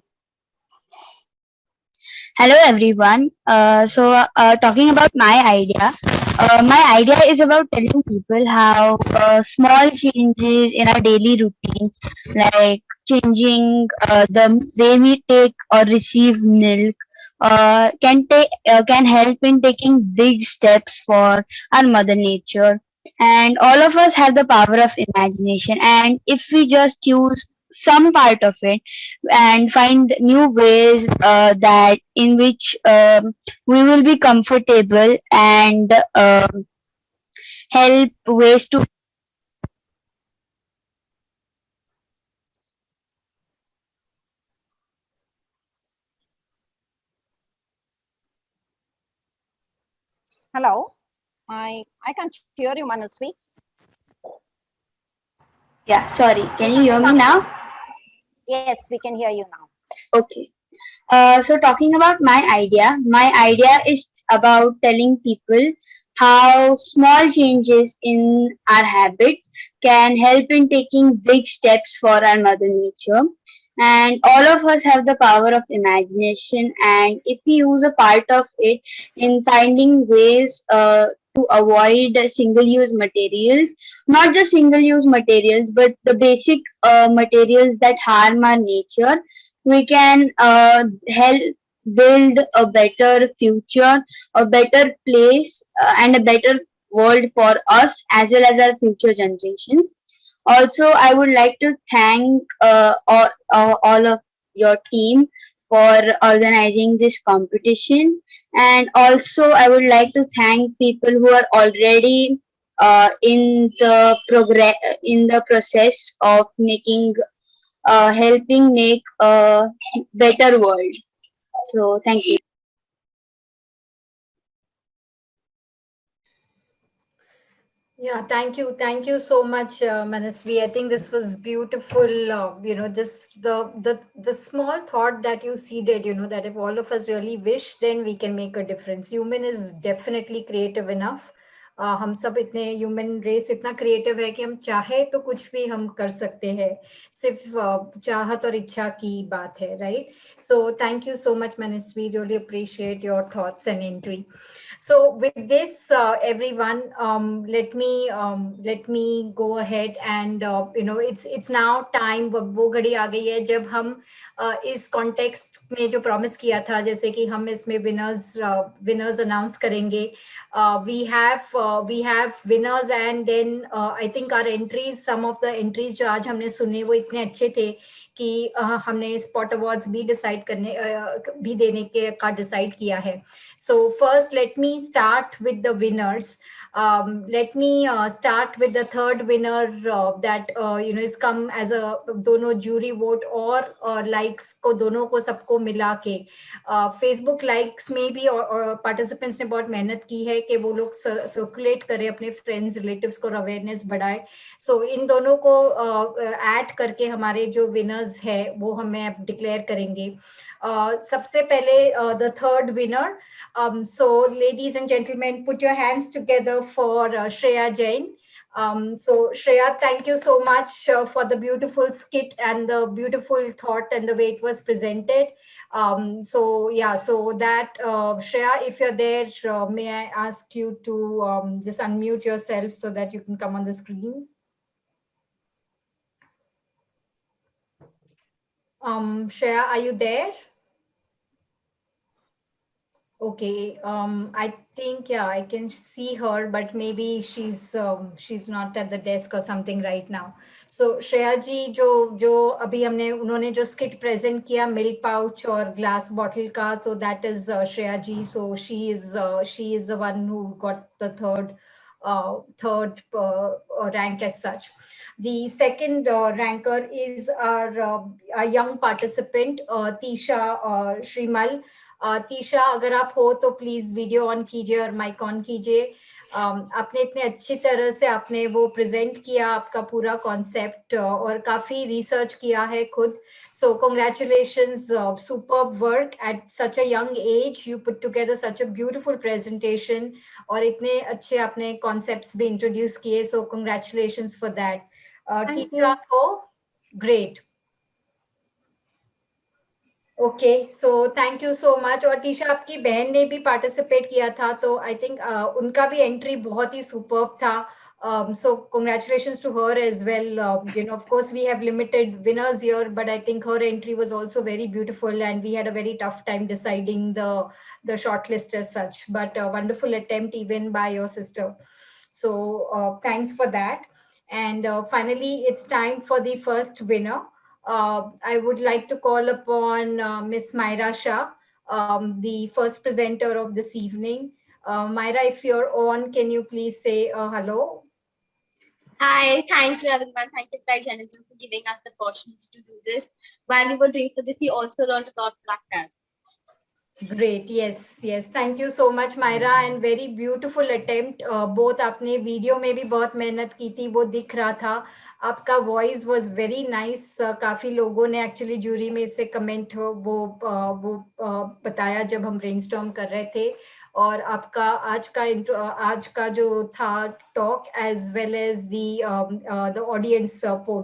Hello everyone. Talking about my idea is about telling people how small changes in our daily routine, like changing the way we take or receive milk, can help in taking big steps for our mother nature. And all of us have the power of imagination, and if we just use some part of it and find new ways that in which we will be comfortable and help ways to Hello, I can't hear you, Manasvi. Yeah, sorry, can you hear me now? Yes, we can hear you now. Okay. So talking about my idea is about telling people how small changes in our habits can help in taking big steps for our mother nature. And all of us have the power of imagination, and if we use a part of it in finding ways to avoid single-use materials, not just single-use materials, but the basic materials that harm our nature, we can help build a better future, a better place, and a better world for us as well as our future generations. Also, I would like to thank all of your team for organizing this competition, and also I would like to thank people who are already in the process of making helping make a better world. So thank you. Yeah, thank you so much, Manasvi. I think this was beautiful. Just the small thought that you seeded. That if all of us really wish, then we can make a difference. Human is definitely creative enough. हम सब इतने human race इतना creative है कि हम चाहे तो कुछ भी हम कर सकते हैं, सिर्फ चाहत और इच्छा की बात है, right? So thank you so much Manasvi, really appreciate your thoughts and entry. So with this, everyone, let me go ahead and it's now time. वो घड़ी आ गई है जब हम इस context में जो promise किया था, जैसे कि हम इसमें winners announce करेंगे. We have winners, and then I think our entries, some of the entries जो आज हमने सुने वो इतने अच्छे थे कि हमने स्पॉट अवार्ड्स भी डिसाइड करने भी देने के का डिसाइड किया है. So first let me start with the winners. Let me start with the third winner that is come as a दोनों jury vote और likes को दोनों को सबको मिला के Facebook likes में भी और participants ने बहुत मेहनत की है कि वो लोग circulate करें अपने friends relatives को awareness बढ़ाए. So इन दोनों को add करके हमारे जो winners है वो हमें अब declare करेंगे. सबसे पहले the third winner. So ladies and gentlemen, put your hands together for Shreya Jain. So Shreya, thank you so much for the beautiful skit and the beautiful thought and the way it was presented. So that Shreya, if you're there, may I ask you to just unmute yourself so that you can come on the screen. Shreya, are you there? Okay, I think I can see her, but maybe she's not at the desk or something right now. So Shreya ji, जो अभी उन्होंने जो skit present किया milk pouch और glass bottle का, so that is Shreya ji. So she is the one who got the third rank as such. The second ranker is our young participant Tisha Shrimal. Tisha, अगर आप हो तो please video on कीजिए और mic on कीजिए. आपने इतने अच्छी तरह से आपने वो प्रेजेंट किया आपका पूरा कॉन्सेप्ट और काफी रिसर्च किया है खुद. सो congratulations, superb work at such a young age. You put together such a beautiful presentation और इतने अच्छे आपने कॉन्सेप्ट्स भी इंट्रोड्यूस किए. सो कांग्रेचुलेशंस फॉर दैट. टीचर आप हो, great. Okay, so thank you so much. और टीशा, आपकी बहन ने भी पार्टिसिपेट किया था, तो आई थिंक उनका भी एंट्री बहुत ही सुपर्ब था. So congratulations to her as well. Of course we have limited winners here, but I think her entry was also very beautiful and we had a very tough time deciding the shortlist as such, but a wonderful attempt even by your sister. So thanks for that. And finally, it's time for the first winner. I would like to call upon Miss Myra Shah, the first presenter of this evening. Myra, if you're on, can you please say hello? Hi, thank you everyone. Thank you, Applied Jainism, for giving us the opportunity to do this. While we were doing for this, we also learned about black tags. Great, yes. Thank you so much, Myra, and very beautiful attempt. Both आपने video में भी बहुत मेहनत की थी, वो दिख रहा था. आपका वॉइस वाज वेरी नाइस. काफी लोगों ने एक्चुअली जूरी में से कमेंट वो बताया जब हम ब्रेनस्टॉर्म कर रहे थे. और आपका आज का जो था talk as well as the audience poll,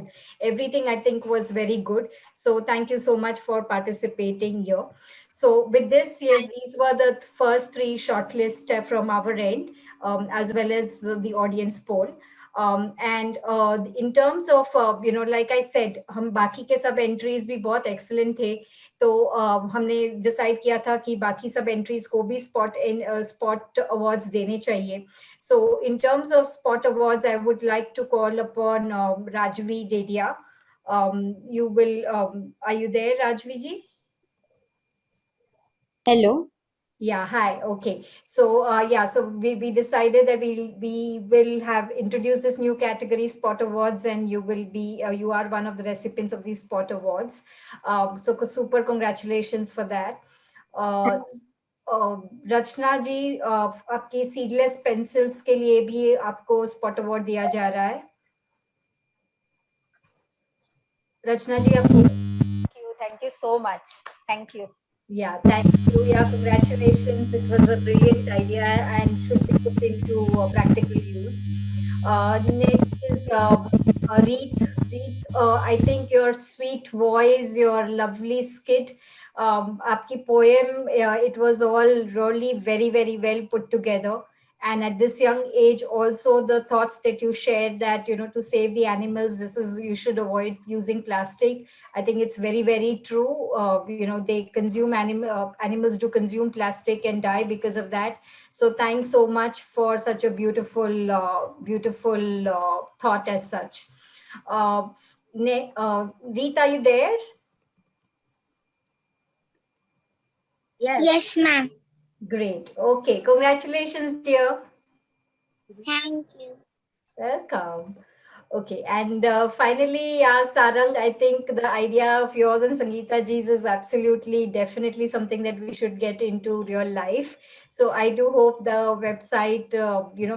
everything I think was very good. So thank you so much for participating here. So with this, yes, these were the first three shortlists from our end, as well as the audience poll. And in terms of, like I said, हम बाकी के सब entries भी बहुत excellent थे. तो हमने decide किया था कि बाकी सब entries को भी spot awards देने चाहिए. So in terms of spot awards, I would like to call upon Rajvi Dedia. Are you there, Rajvi ji? Hello. Yeah, hi. Okay. So so we decided that we will have introduced this new category, Spot Awards, and you are one of the recipients of these Spot Awards. So super congratulations for that. रचना जी, आपकी seedless pencils के लिए भी आपको spot award दिया जा रहा है. रचना जी, आपको Thank you so much. Thank you. Yeah, thank you. Yeah, congratulations. It was a brilliant idea and should be put into practical use. Next is Reet. I think your sweet voice, your lovely skit, आपकी poem, it was all really very, very well put together. And at this young age, also the thoughts that you shared that, to save the animals, you should avoid using plastic. I think it's very, very true. They consume animals do consume plastic and die because of that. So thanks so much for such a beautiful thought as such. Reet, are you there? Yes, ma'am. Great. Okay. Congratulations, dear. Thank you. Welcome. Okay, and finally, Sarang, I think the idea of yours and Sangeeta Ji's is absolutely, definitely something that we should get into real life. So I do hope the website,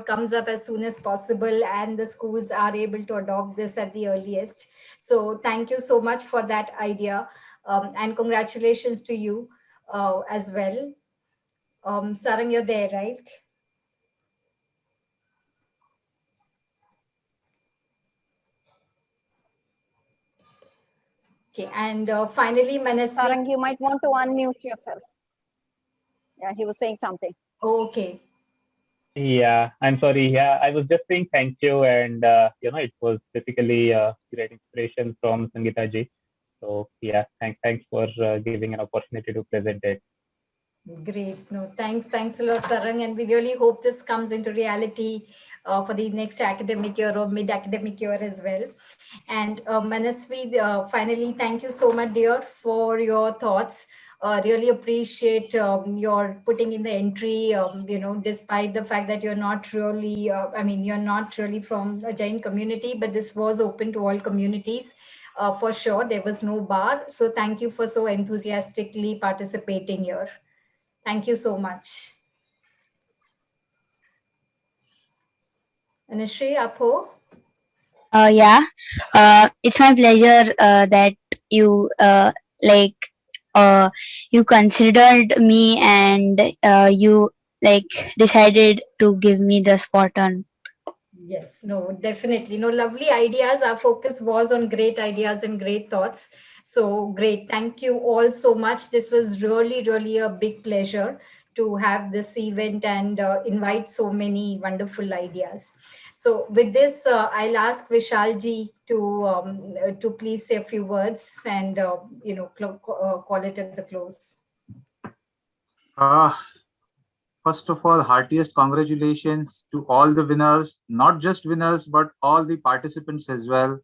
comes up as soon as possible, and the schools are able to adopt this at the earliest. So thank you so much for that idea, and congratulations to you as well. Sarang, you're there, right? Okay, and finally, Manasvi. Sarang, you might want to unmute yourself. Yeah, he was saying something. Okay. Yeah, I'm sorry. Yeah, I was just saying thank you, and it was basically great inspiration from Sangeeta ji. So yeah, thanks for giving an opportunity to present it. Great. No, thanks a lot, Sarang, and we really hope this comes into reality for the next academic year or mid-academic year as well. And Manasvi, finally, thank you so much, dear, for your thoughts. Really appreciate your putting in the entry. Despite the fact that you're not really, you're not really from a Jain community, but this was open to all communities. For sure, there was no bar. So thank you for so enthusiastically participating here. Thank you so much. Anushree, aap ho? Yeah, it's my pleasure that you you considered me and you decided to give me the spot on. Yes, no, definitely. No, lovely ideas. Our focus was on great ideas and great thoughts. So great. Thank you all so much. This was really, really a big pleasure to have this event and invite so many wonderful ideas. So with this, I'll ask Vishalji to please say a few words and call it at the close. First of all, heartiest congratulations to all the winners, not just winners, but all the participants as well.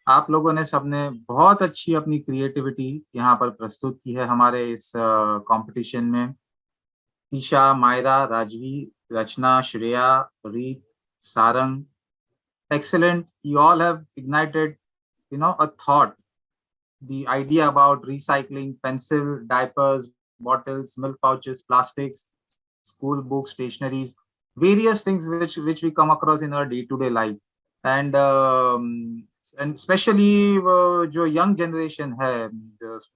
आप लोगों ने सबने बहुत अच्छी अपनी creativity यहाँ पर प्रस्तुत की है हमारे इस कंपटीशन में. ईशा, मायरा, राजवी, रचना, श्रेया, रीत, Sarang, excellent. You all have ignited, a thought. The idea about recycling pencil, diapers, bottles, milk pouches, plastics, school books, stationaries, various things which we come across in our day-to-day life, and especially जो young generation है,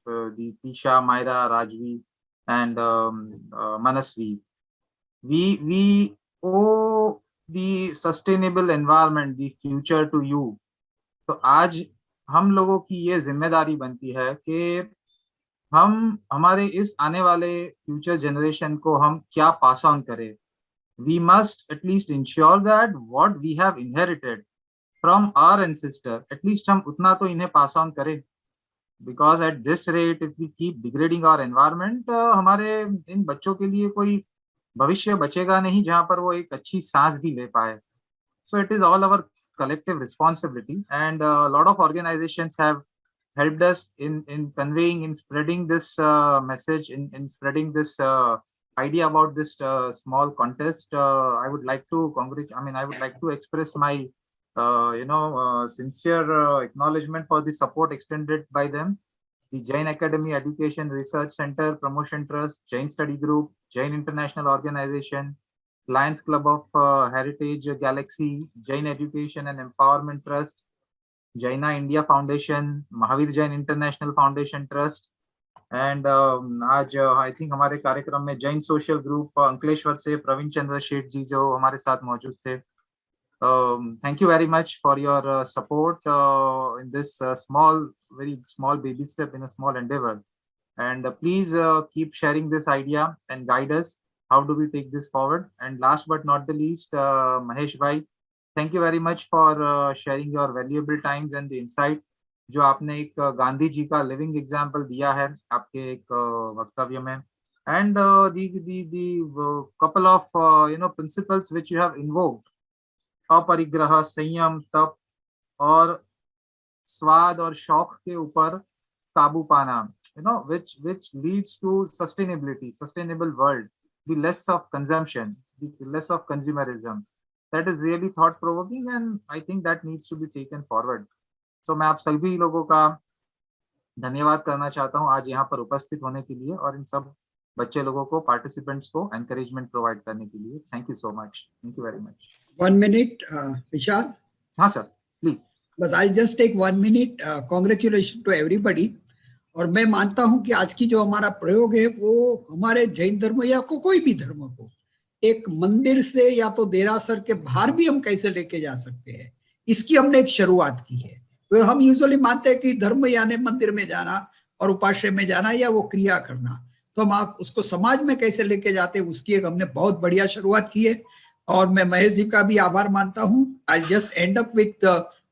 the Tisha, Myra, Rajvi, and Manasvi, we owe the sustainable environment, the future to you. तो आज हम लोगों की ये जिम्मेदारी बनती है कि हम हमारे इस आने वाले फ्यूचर जनरेशन को हम क्या पास ऑन करें. We must at least ensure that what we have inherited from our ancestor, at least हम उतना तो इन्हें पास ऑन करें. Because at this rate, if we keep degrading our environment, हमारे इन बच्चों के लिए कोई भविष्य बचेगा नहीं जहाँ पर वो एक अच्छी सांस भी ले पाए. So it is all our collective responsibility, and a lot of organizations have helped us in conveying, in spreading this message, in spreading this idea about this small contest. I would like to I would like to express my sincere acknowledgement for the support extended by them. The Jain Academy Education Research Center, Promotion Trust, Jain Study Group, Jain International Organization, Lions Club of Heritage Galaxy, Jain Education and Empowerment Trust, Jaina India Foundation, Mahavir Jain International Foundation Trust, and आज I think हमारे कार्यक्रम में Jain social group Ankleshwar से प्रवीण चंद्र शेठ जी जो हमारे साथ मौजूद थे. Thank you very much for your support in this very small baby step in a small endeavor, and please keep sharing this idea and guide us. How do we take this forward? And last but not the least, Mahesh bhai, thank you very much for sharing your valuable times and the insight. जो आपने एक गांधी जी का living example दिया है आपके एक वक्तव्य में, and the couple of principles which you have invoked, अपरिग्रह, संयम, तप और स्वाद और शौक के ऊपर काबू पाना, which leads to sustainable world, the less of consumption, the less of consumerism. That is really thought provoking, and I think that needs to be taken forward. So मैं आप सभी लोगों का धन्यवाद करना चाहता हूँ आज यहाँ पर उपस्थित होने के लिए और इन सब बच्चे लोगों को, पार्टिसिपेंट्स को एनकरेजमेंट प्रोवाइड करने के लिए. Thank you so much. Thank you very much. 1 minute, Vishal. हाँ सर, प्लीज. बस I just take 1 minute. Congratulation to everybody. और मैं मानता हूं कि आज की जो हमारा प्रयोग है वो हमारे जैन धर्म या कोई भी धर्म को एक मंदिर से या तो देरासर के बाहर भी हम कैसे लेके जा सकते हैं, इसकी हमने एक शुरुआत की है. तो हम यूजुअली मानते हैं कि धर्म यानी मंदिर में जाना और उपाश्रय में जाना या वो क्रिया करना. तो हम आप उसको समाज में कैसे लेके जाते हैं उसकी एक हमने बहुत बढ़िया शुरुआत की है. और मैं महेश जी का भी आभार मानता हूँ. I just and up with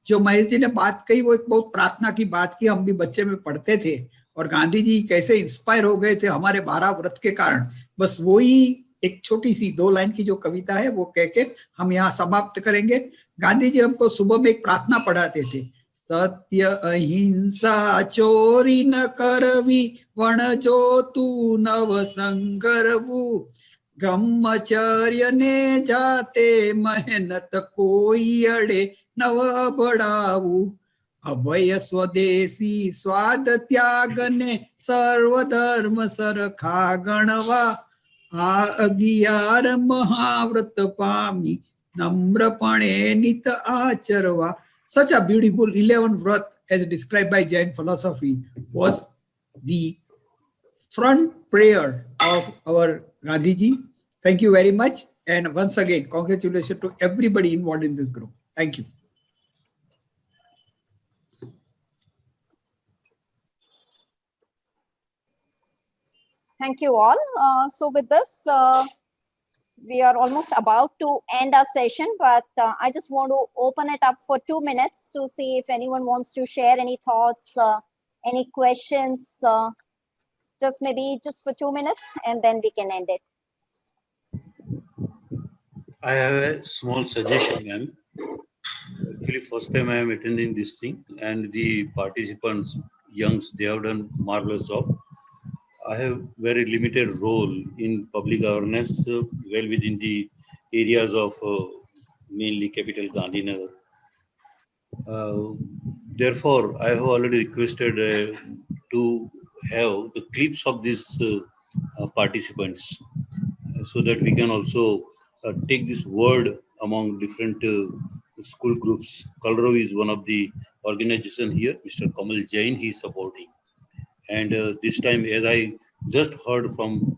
जो महेश जी ने बात कही वो एक बहुत प्रार्थना की बात की. हम भी बच्चे में पढ़ते थे और गांधी जी कैसे इंस्पायर हो गए थे हमारे 12 व्रत के कारण. बस वही एक छोटी सी 2 लाइन की जो कविता है वो कह के हम यहाँ समाप्त करेंगे. गांधी जी हमको सुबह में एक प्रार्थना पढ़ाते थे. सत्य अहिंसा चोरी न करवी, वण जो तू नव संगरवू, ब्रह्मचर्य ने जाते मेहनत कोई अड़े नव बढ़ावू, अभय स्वदेशी स्वाद त्याग ने सर्वधर्म सरखा गणवा, आ अगियार महाव्रत पामी नम्रपणे नित आचरवा. Such a beautiful 11 Vrat as described by Jain philosophy was the front prayer of our Gandhi ji. Thank you very much. And once again, congratulations to everybody involved in this group. Thank you. Thank you all. So with this, we are almost about to end our session, but I just want to open it up for 2 minutes to see if anyone wants to share any thoughts, any questions, just for 2 minutes, and then we can end it. I have a small suggestion, ma'am. Actually, first time I am attending this thing, and the participants, youngs, they have done marvelous job. I have very limited role in public awareness, well within the areas of mainly capital Gandhinagar. Therefore, I have already requested to have the clips of these participants so that we can also take this word among different school groups. Kalrav is one of the organization here. Mr. Kamal Jain, he is supporting. And this time, as I just heard from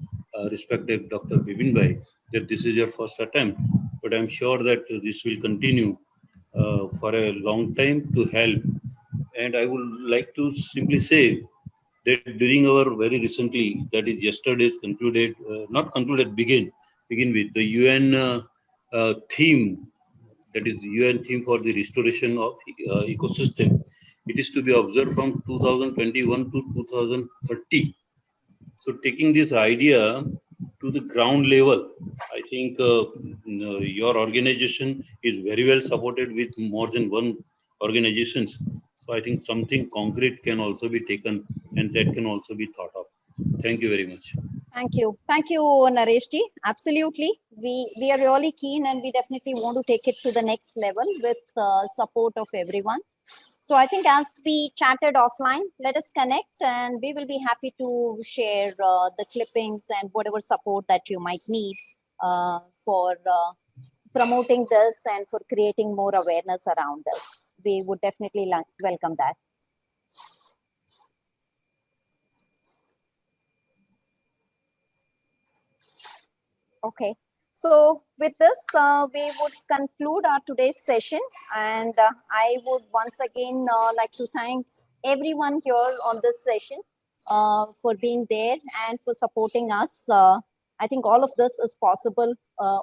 respected Dr. Bibin Bhai, that this is your first attempt, but I'm sure that this will continue for a long time to help. And I would like to simply say that during our very recently, that is yesterday's concluded, not concluded, begin with the UN theme, that is UN theme for the restoration of ecosystem. It is to be observed from 2021 to 2030. So taking this idea to the ground level, I think your organization is very well supported with more than one organizations. So I think something concrete can also be taken and that can also be thought of. Thank you very much. Thank you, Naresh ji. Absolutely, we are really keen and we definitely want to take it to the next level with support of everyone. So I think as we chatted offline, let us connect and we will be happy to share the clippings and whatever support that you might need for promoting this and for creating more awareness around this. We would definitely welcome that. Okay. So with this, we would conclude our today's session, and I would once again like to thank everyone here on this session for being there and for supporting us. I think all of this is possible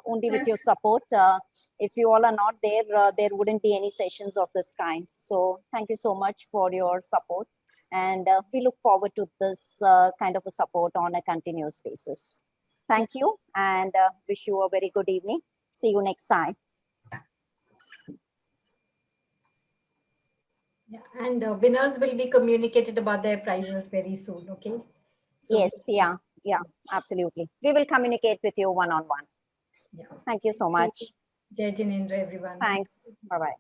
only with your support. If you all are not there, there wouldn't be any sessions of this kind. So thank you so much for your support, and we look forward to this kind of a support on a continuous basis. Thank you and wish you a very good evening. See you next time. Yeah, and winners will be communicated about their prizes very soon. Okay. So Yes, yeah, absolutely. We will communicate with you one-on-one. Yeah. Thank you so much. Jai Jinendra, everyone. Thanks. Bye-bye.